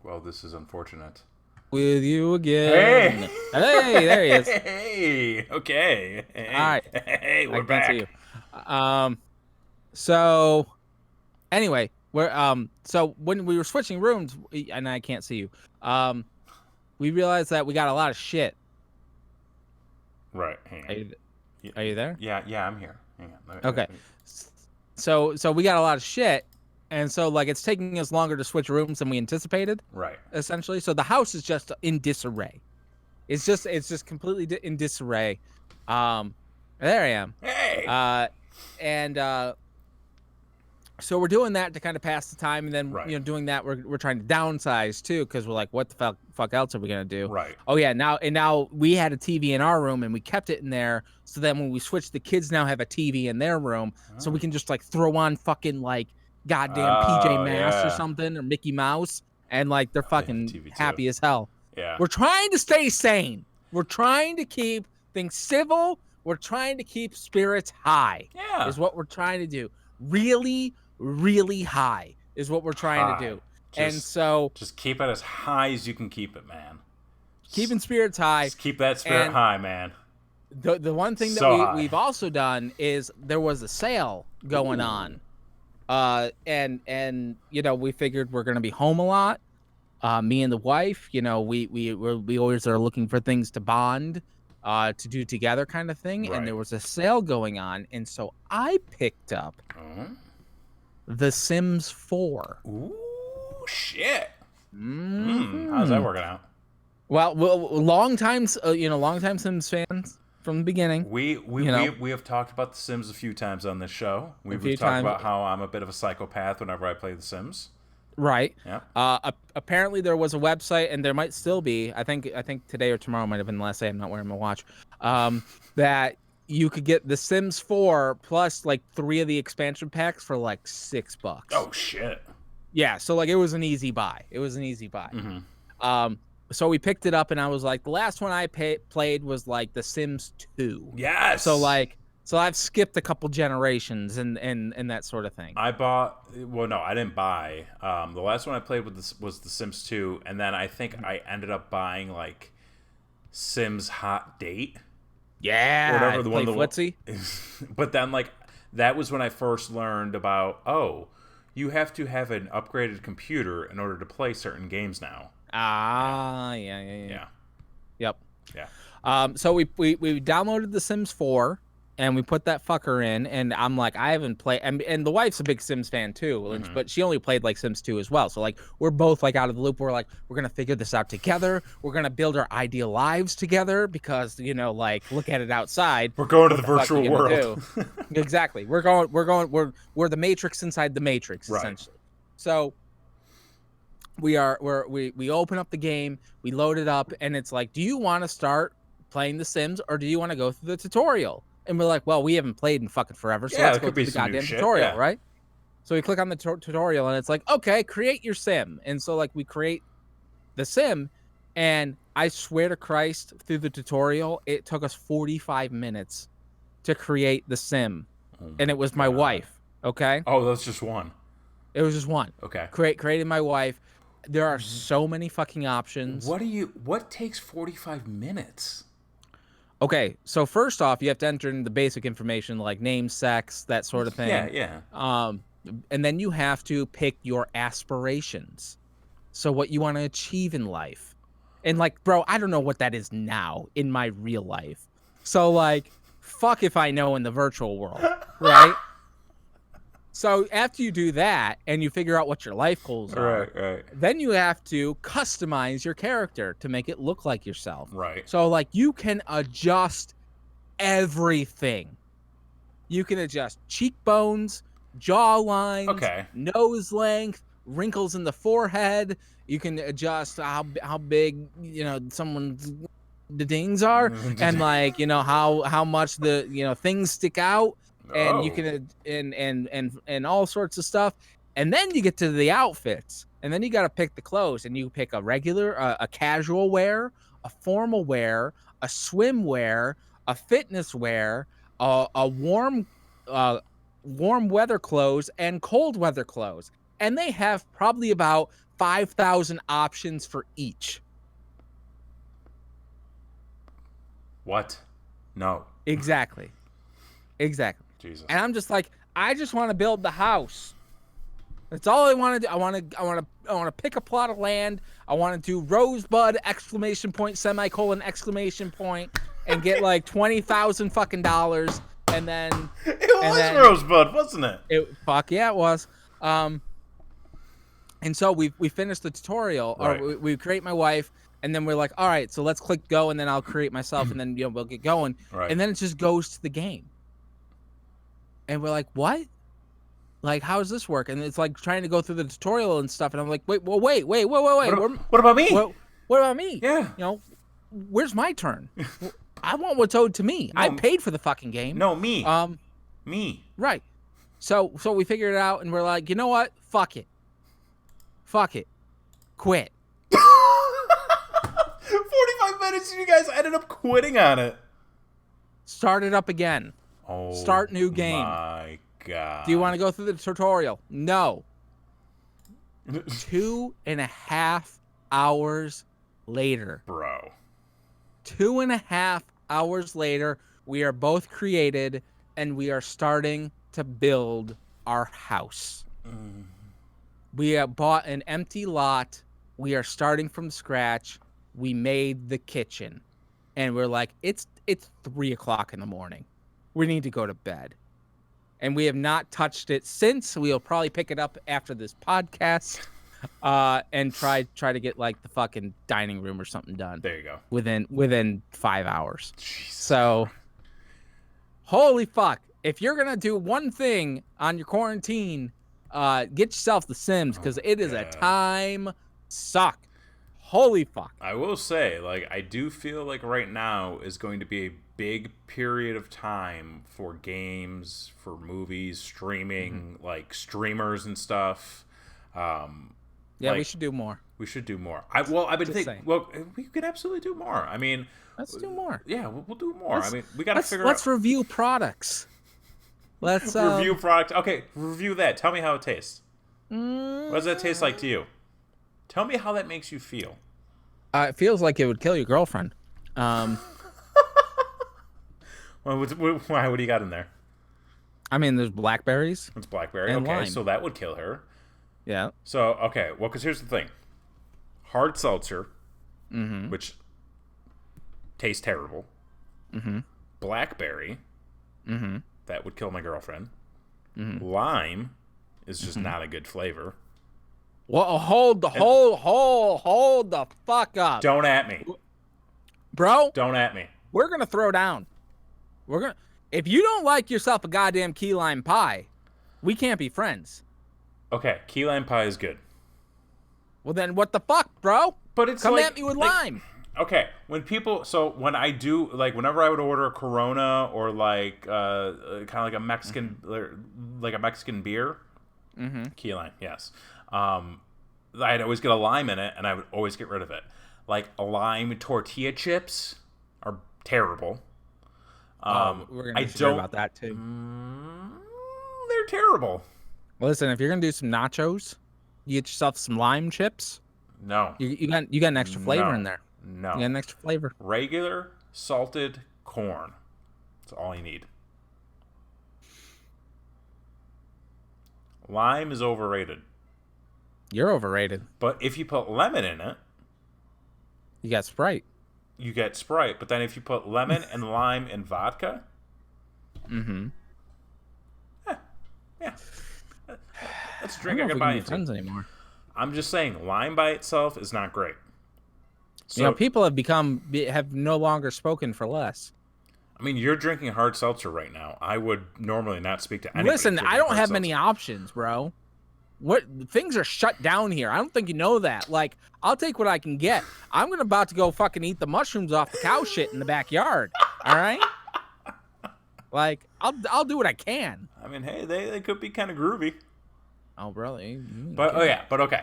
Well, this is unfortunate. With you again. Hey, there he is. Hey, okay. Hey, all right. Hey, we're back. See you. So anyway, so when we were switching rooms, and I can't see you, we realized that we got a lot of shit. Right. Hang on. Are you there? Yeah, I'm here. Hang on. Okay. So we got a lot of shit, And so like it's taking us longer to switch rooms than we anticipated, Right. essentially. So the house is just in disarray. It's just completely in disarray. There I am. Hey. And so we're doing that to kind of pass the time, and then Right. doing that we're trying to downsize too, because we're like, what the fuck else are we gonna do? Right. Oh yeah, now we had a TV in our room and we kept it in there, so then when we switched, the kids now have a TV in their room, so we can just like throw on fucking like goddamn PJ Masks or Yeah. something, or Mickey Mouse, and like they're fucking TV too. happy as hell. Yeah. We're trying to stay sane. We're trying to keep things civil. We're trying to keep spirits high. Yeah. Is what we're trying to do. Really, really high is what we're trying to do. And so just keep it as high as you can keep it, man. keeping spirits high. Just keep that spirit high, man. The one thing that we've also done is there was a sale going on. And we figured we're gonna be home a lot. Me and the wife, we always are looking for things to bond, to do together, kind of thing. Right. And there was a sale going on, and so I picked up The Sims 4. Ooh, shit. Mm-hmm. How's that working out? Well, long time Sims fans from the beginning. We have talked about The Sims a few times on this show. We've talked about how I'm a bit of a psychopath whenever I play The Sims. Right. Yeah. Apparently there was a website, and there might still be. I think today or tomorrow might have been the last day. I'm not wearing my watch. That you could get The Sims 4 plus like 3 of the expansion packs for like $6. Oh shit. Yeah. So like it was an easy buy. Mm-hmm. So we picked it up, and I was like, the last one I played was like The Sims 2. Yes. So I've skipped a couple generations and that sort of thing. I didn't buy. The last one I played with this was The Sims 2, and then I think I ended up buying like Sims Hot Date. Yeah. Or whatever, the one footsie. But then like that was when I first learned about, you have to have an upgraded computer in order to play certain games now. Yeah. Yep. Yeah. So we downloaded The Sims 4, and we put that fucker in, and I'm like, I haven't played, and the wife's a big Sims fan too, Mm-hmm. but she only played like Sims 2 as well. So like we're both like out of the loop. We're like, we're gonna figure this out together. We're gonna build our ideal lives together, because like look at it outside. We're going to the virtual world. Exactly. We're the Matrix inside the Matrix, essentially. So we open up the game, we load it up, and it's like, do you want to start playing The Sims, or do you want to go through the tutorial? And we're like, well, we haven't played in fucking forever, so let's go through the goddamn tutorial, right? So we click on the tutorial, and it's like, okay, create your sim. And so like we create the sim, and I swear to Christ, through the tutorial, it took us 45 minutes to create the sim. And it was my wife, okay? Oh, that's just one. It was just one. Okay. Created my wife. There are so many fucking options. What takes 45 minutes? Okay, so first off, you have to enter in the basic information like name, sex, that sort of thing. Yeah. And then you have to pick your aspirations. So what you want to achieve in life. And like, bro, I don't know what that is now in my real life. So like, fuck if I know in the virtual world, right? So after you do that and you figure out what your life goals are, right, then you have to customize your character to make it look like yourself. Right. So like you can adjust everything. You can adjust cheekbones, jaw lines, nose length, wrinkles in the forehead. You can adjust how big, someone's the dings are, and like, how much the, things stick out. And you can and all sorts of stuff, and then you get to the outfits, and then you got to pick the clothes, and you pick a regular, a casual wear, a formal wear, a swim wear, a fitness wear, a warm weather clothes, and cold weather clothes, and they have probably about 5,000 options for each. What? No. Exactly. Jesus. And I'm just like, I just want to build the house. That's all I want to do. I want to pick a plot of land. I want to do Rosebud ! Semicolon ! And get like $20,000 fucking dollars, and then it was Rosebud, wasn't it? Fuck yeah, it was. And And so we finished the tutorial, or Right. we create my wife, and then we're like, all right, so let's click go, and then I'll create myself, and then we'll get going, Right. and then it just goes to the game, and we're like, what? Like, how does this work? And it's like trying to go through the tutorial and stuff, and I'm like, wait, well, wait, What, what about me? what about me? Yeah. Where's my turn? I want what's owed to me. I No. paid for the fucking game. No, me. Um, Me. right. So we figured it out, and we're like, you know what? Fuck it. Quit. 45 minutes and you guys ended up quitting on it. Start it up again. Oh. Start new game. My God. Do you want to go through the tutorial? No. 2.5 hours later. Bro. 2.5 hours later, we are both created and we are starting to build our house. We have bought an empty lot. We are starting from scratch. We made the kitchen. And we're like, it's 3:00 in the morning. We need to go to bed. And we have not touched it since. We'll probably pick it up after this podcast. And try to get like the fucking dining room or something done. There you go. Within 5 hours. Jesus. So, holy fuck! If you're gonna do one thing on your quarantine, get yourself The Sims because it is a time suck. Holy fuck! I will say, like, I do feel like right now is going to be a big period of time for games, for movies, streaming, like streamers and stuff. Yeah, like, we should do more. We should do more. I've been Just thinking. saying. Well, we could absolutely do more. I mean, Let's do more. Yeah, we'll do more. I mean, we got to figure Let's out. review products. Let's Review product. Okay, review that. Tell me how it tastes. Mm, What does that taste like to you? Tell me how that makes you feel. it feels like it would kill your girlfriend. Well, what do you got in there? I mean, there's blackberries. It's blackberry. And Okay, lime. so that would kill her. Yeah. So, okay, well, because here's the thing. Hard seltzer, Mm-hmm. which tastes terrible. Mm-hmm. Blackberry, Mm-hmm. that would kill my girlfriend. Mm-hmm. Lime is just not a good flavor. Well, hold the fuck up, Don't at me. bro. Don't at me. We're gonna throw down. If you don't like yourself a goddamn key lime pie, we can't be friends. Okay, key lime pie is good. Well, then what the fuck, bro? But it's Come like, at me with lime. Okay, when I do, like, whenever I would order a Corona or like kind of like a Mexican beer, key lime, yes. I'd always get a lime in it, and I would always get rid of it. Like, lime tortilla chips are terrible. We're gonna talk about that too. They're terrible. Listen, if you're gonna do some nachos, you get yourself some lime chips. No. You got an extra flavor No. in there. No. You got an extra flavor. Regular salted corn. That's all you need. Lime is overrated. You're overrated. But if you put lemon in it, You got Sprite. you get Sprite. But then if you put lemon and lime and vodka, Mm-hmm. yeah. That's a I drink don't I know can if we buy can be into. friends anymore. I'm just saying, lime by itself is not great. So, You know, people have no longer spoken for less. I mean, you're drinking hard seltzer right now. I would normally not speak to anybody. Listen, drinking I don't hard have seltzer. many options, bro. What things are shut down here. I don't think you know that. Like, I'll take what I can get. I'm about to go fucking eat the mushrooms off the cow shit in the backyard. All right? Like, I'll do what I can. I mean, hey, they could be kind of groovy. Oh, really? But okay.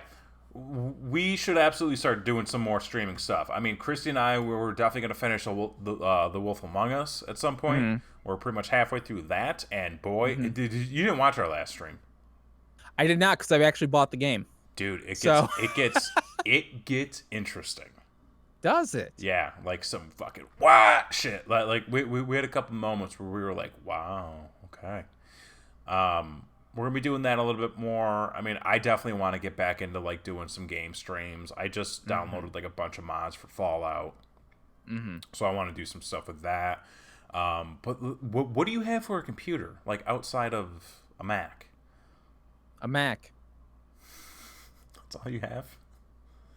We should absolutely start doing some more streaming stuff. I mean, Christy and I, we're definitely going to finish the Wolf Among Us at some point. Mm-hmm. We're pretty much halfway through that, and boy, you didn't watch our last stream, I did not, because I've actually bought the game. dude. It gets interesting. Does it? Yeah, like some fucking what shit. Like we had a couple moments where we were like, wow, okay. We're gonna be doing that a little bit more. I mean, I definitely want to get back into like doing some game streams. I just downloaded like a bunch of mods for Fallout, so I want to do some stuff with that. But what do you have for a computer, like outside of a Mac? A Mac. That's all you have?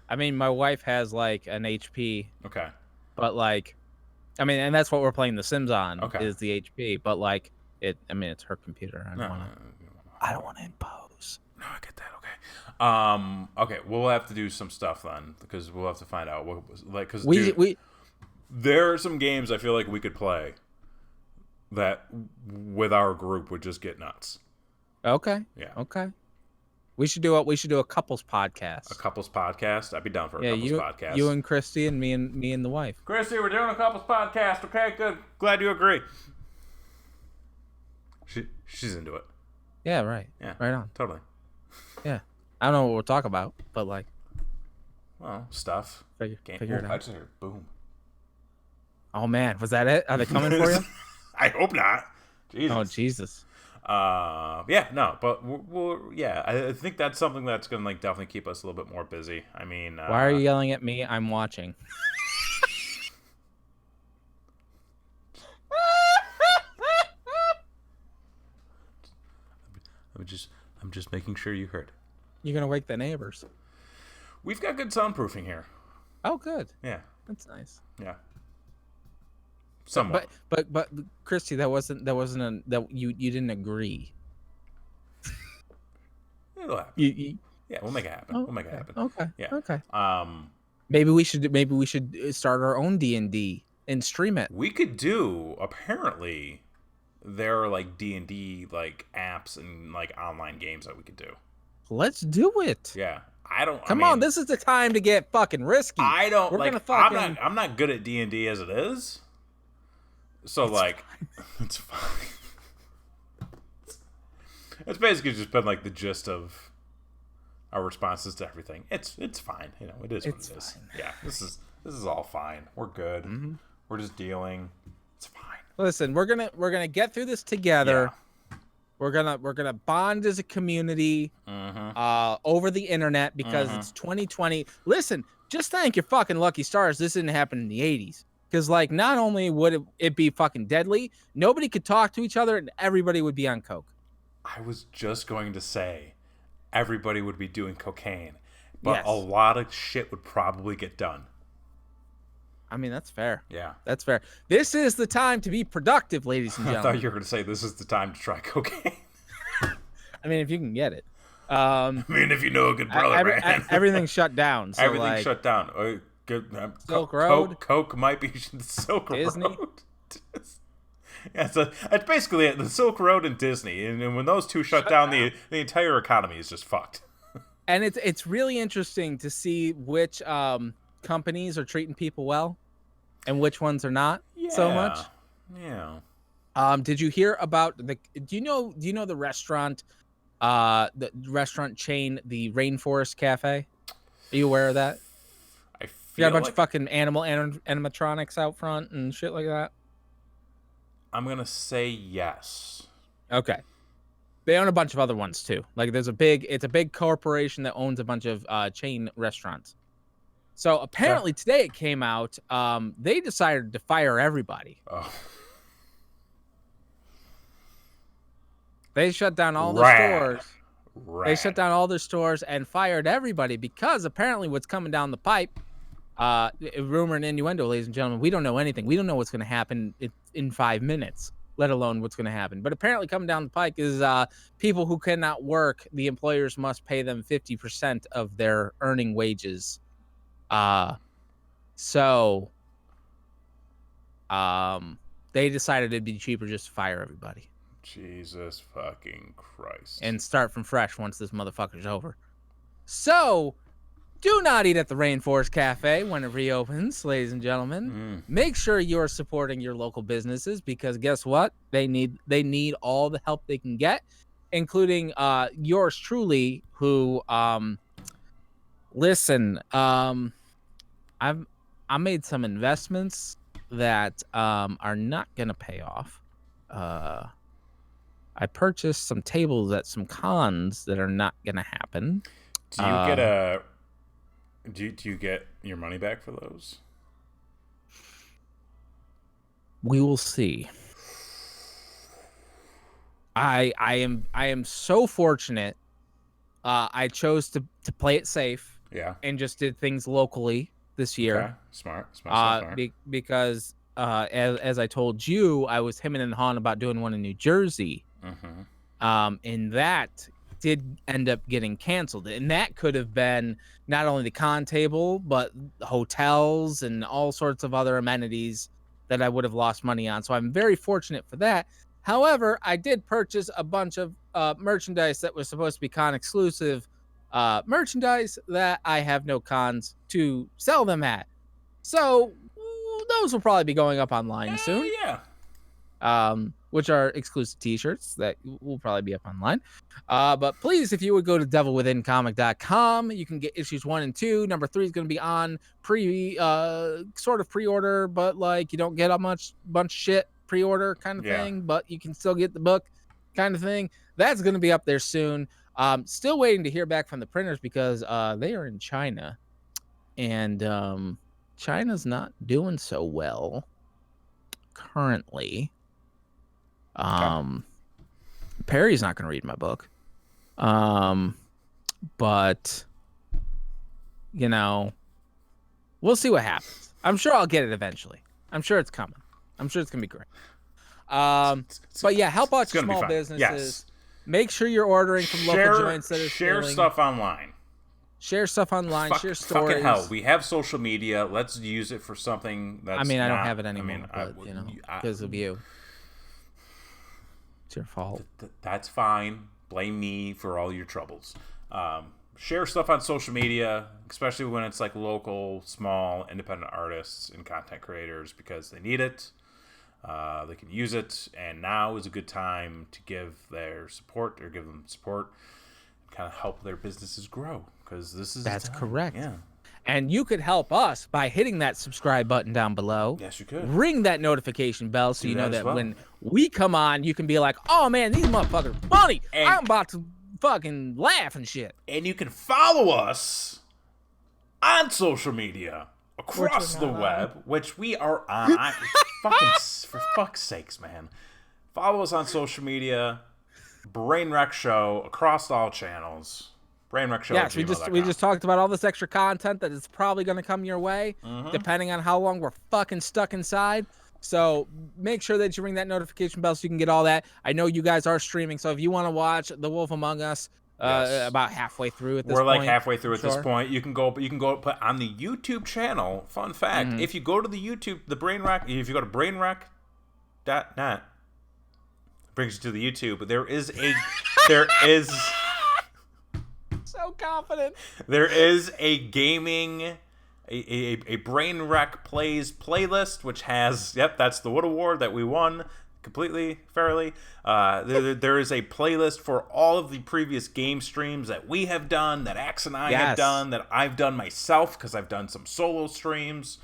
I mean, my wife has like an HP, Okay. but like, I mean, and that's what we're playing The Sims on Okay. is the HP. But like, I mean, it's her computer. I No, don't want to impose. no, I get that. Okay. Okay, we'll have to do some stuff then because we'll have to find out what was like. Because We there are some games I feel like we could play that with our group would just get nuts. okay. Yeah. Okay. We should do a couples podcast. A couples podcast. I'd be down for a Yeah, couples podcast. you and Christy and me and the wife. Christy, we're doing a couples podcast. Okay, good. Glad you agree. She's into it. Yeah, right. Yeah, right on. Totally. Yeah, I don't know what we'll talk about, but like, well, stuff. Figure it out. I just heard boom. Oh man, was that it? Are they coming for you? I hope not. Jesus. Oh Jesus. Yeah, no, but yeah, I think that's something that's gonna like definitely keep us a little bit more busy. I mean, why are you yelling at me? I'm watching. I'm just making sure you heard. You're gonna wake the neighbors. We've got good soundproofing here. Oh, good. Yeah. That's nice. Yeah. Somewhat. But Christy, that you didn't agree. It'll happen. Yeah, we'll make it happen. Oh, we'll make it happen. Okay. Yeah. Okay. Maybe we should start our own D&D and stream it. We could do. Apparently, there are like D&D like apps and like online games that we could do. Let's do it. Yeah. Come on, this is the time to get fucking risky. I'm not good at D&D as it is. So it's like fine. It's fine. It's basically just been like the gist of our responses to everything. It's fine. You know, it is what it is. Fine. Yeah, this is all fine. We're good. Mm-hmm. We're just dealing. It's fine. Listen, we're gonna get through this together. Yeah. We're gonna bond as a community over the internet because it's 2020. Listen, just thank your fucking lucky stars this didn't happen in the 80s. Because, like, not only would it be fucking deadly, nobody could talk to each other and everybody would be on coke. I was just going to say everybody would be doing cocaine, but a lot of shit would probably get done. I mean, that's fair. Yeah. That's fair. This is the time to be productive, ladies and gentlemen. I thought you were going to say this is the time to try cocaine. I mean, if you can get it. I mean, if you know a good brother, man. Everything's shut down. So everything's shut down. Silk Road. Coke might be the Silk Disney. Road. Yeah, so it's basically it, the Silk Road and Disney, and when those two shut down, the entire economy is just fucked. And it's really interesting to see which companies are treating people well, and which ones are not so much. Yeah. Did you hear about do you know the restaurant chain, the Rainforest Cafe? Are you aware of that? You got a bunch of fucking animatronics out front and shit like that. I'm gonna say yes. Okay. They own a bunch of other ones too. Like it's a big corporation that owns a bunch of chain restaurants. So apparently today it came out. They decided to fire everybody. Oh. They shut down all the stores. They shut down all their stores and fired everybody because apparently what's coming down the pipe. Rumor and innuendo, ladies and gentlemen. We don't know anything. We don't know what's going to happen in 5 minutes, let alone what's going to happen. But apparently coming down the pike is people who cannot work, the employers must pay them 50% of their earning wages. So they decided it'd be cheaper just to fire everybody. Jesus fucking Christ. And start from fresh once this motherfucker's over. So do not eat at the Rainforest Cafe when it reopens, ladies and gentlemen. Make sure you're supporting your local businesses because guess what? They need all the help they can get, including yours truly. Who listen? I made some investments that are not gonna pay off. I purchased some tables at some cons that are not gonna happen. Do you get a? Do you get your money back for those? We will see. I am so fortunate I chose to play it safe Yeah. and just did things locally this year. Okay. Smart. Because as I told you, I was hemming and hawing about doing one in New Jersey. Mm-hmm. And that did end up getting canceled. And that could have been not only the con table, but hotels and all sorts of other amenities that I would have lost money on. So I'm very fortunate for that. However, I did purchase a bunch of merchandise that was supposed to be con exclusive merchandise that I have no cons to sell them at. So those will probably be going up online soon. Yeah. Which are exclusive t-shirts that will probably be up online. But please, if you would go to devilwithincomic.com, you can get issues 1 and 2. Number 3 is going to be on sort of pre-order, but like you don't get a bunch of shit pre-order kind of thing, but you can still get the book kind of thing. That's going to be up there soon. Still waiting to hear back from the printers because they are in China, and China's not doing so well currently. Perry's not going to read my book. But you know, we'll see what happens. I'm sure I'll get it eventually. I'm sure it's coming. I'm sure it's going to be great. But yeah, help out your small businesses. Yes. Make sure you're ordering from local joints that are share stuff online. Share stuff online. Share stories. Fucking hell, we have social media. Let's use it for something that's. I mean, I don't have it anymore, but you know, because of you. It's your fault. That's fine. Blame me for all your troubles. Share stuff on social media, especially when it's like local, small, independent artists and content creators, because they need it. They can use it, and now is a good time to give their support or give them support, kind of help their businesses grow, because this is that's correct. Yeah. And you could help us by hitting that subscribe button down below. Yes, you could. Ring that notification bell so you know that when we come on, you can be like, oh, man, these motherfuckers are funny. And I'm about to fucking laugh and shit. And you can follow us on social media across the web, which we are on. For fuck's sakes, man. Follow us on social media. Brainwreck Show across all channels. Brainwreck Show. Yes, we just talked about all this extra content that is probably going to come your way, depending on how long we're fucking stuck inside. So make sure that you ring that notification bell so you can get all that. I know you guys are streaming, so if you want to watch The Wolf Among Us, about halfway through at this point. We're like halfway through at this point. You can go put on the YouTube channel. Fun fact: if you go to the YouTube, the Brainwreck, if you go to brainwreck.net, brings you to the YouTube. There is so confident. There is a gaming, a Brainwreck Plays playlist, which has, that's the Wood Award that we won completely, fairly. There is a playlist for all of the previous game streams that we have done, that Axe and I have done, that I've done myself, because I've done some solo streams.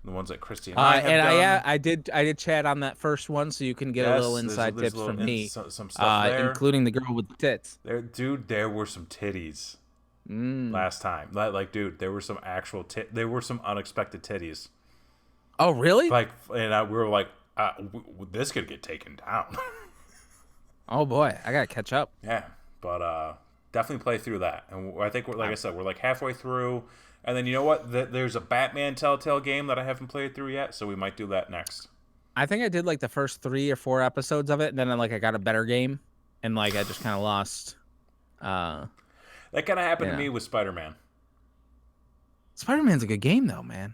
The ones that Christy and I have done. I did chat on that first one, so you can get a little inside tips from me. Some stuff there. Including the girl with the tits. There were some titties last time. Like, dude, there were some actual there were some unexpected titties. Oh, really? Like, and we were like, this could get taken down. Oh boy, I gotta catch up. Yeah, but definitely play through that. And I think, like I said, we're like halfway through. And then you know what? There's a Batman Telltale game that I haven't played through yet, so we might do that next. I think I did like the first 3 or 4 episodes of it, and then I got a better game, and like I just kind of lost. That kind of happened to me with Spider-Man. Spider-Man's a good game, though, man.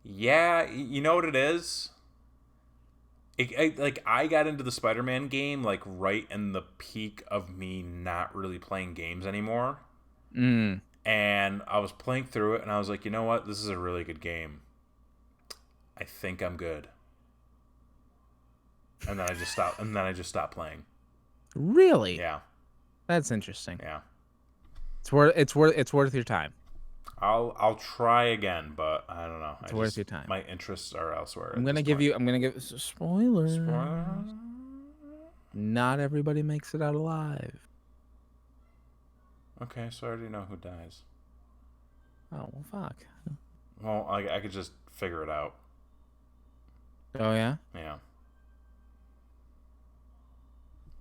Yeah, you know what it is? I got into the Spider-Man game like right in the peak of me not really playing games anymore. And I was playing through it, and I was like, you know what? This is a really good game. I think I'm good. And then I just stopped playing. Really? Yeah. That's interesting. Yeah. It's worth your time. I'll try again, but I don't know. It's worth your time. My interests are elsewhere. I'm gonna give spoilers. Not everybody makes it out alive. Okay, so I already know who dies. Oh, well, fuck. Well, I could just figure it out. Oh, yeah? Yeah.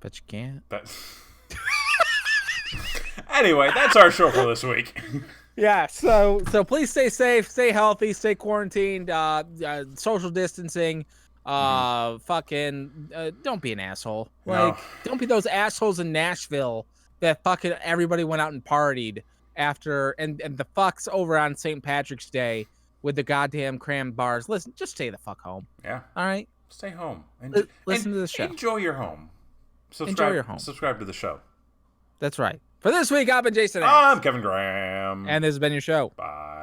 But you can't. Anyway, that's our show for this week. Yeah, so please stay safe, stay healthy, stay quarantined, social distancing. Fucking don't be an asshole. Like, No. don't be those assholes in Nashville that fucking everybody went out and partied after, and the fucks over on St. Patrick's Day with the goddamn crammed bars. Listen, just stay the fuck home. Yeah. All right. Stay home. Listen to the show. Enjoy your home. Enjoy your home. Subscribe to the show. That's right. For this week, I've been Jason. I'm Kevin Graham. And this has been your show. Bye.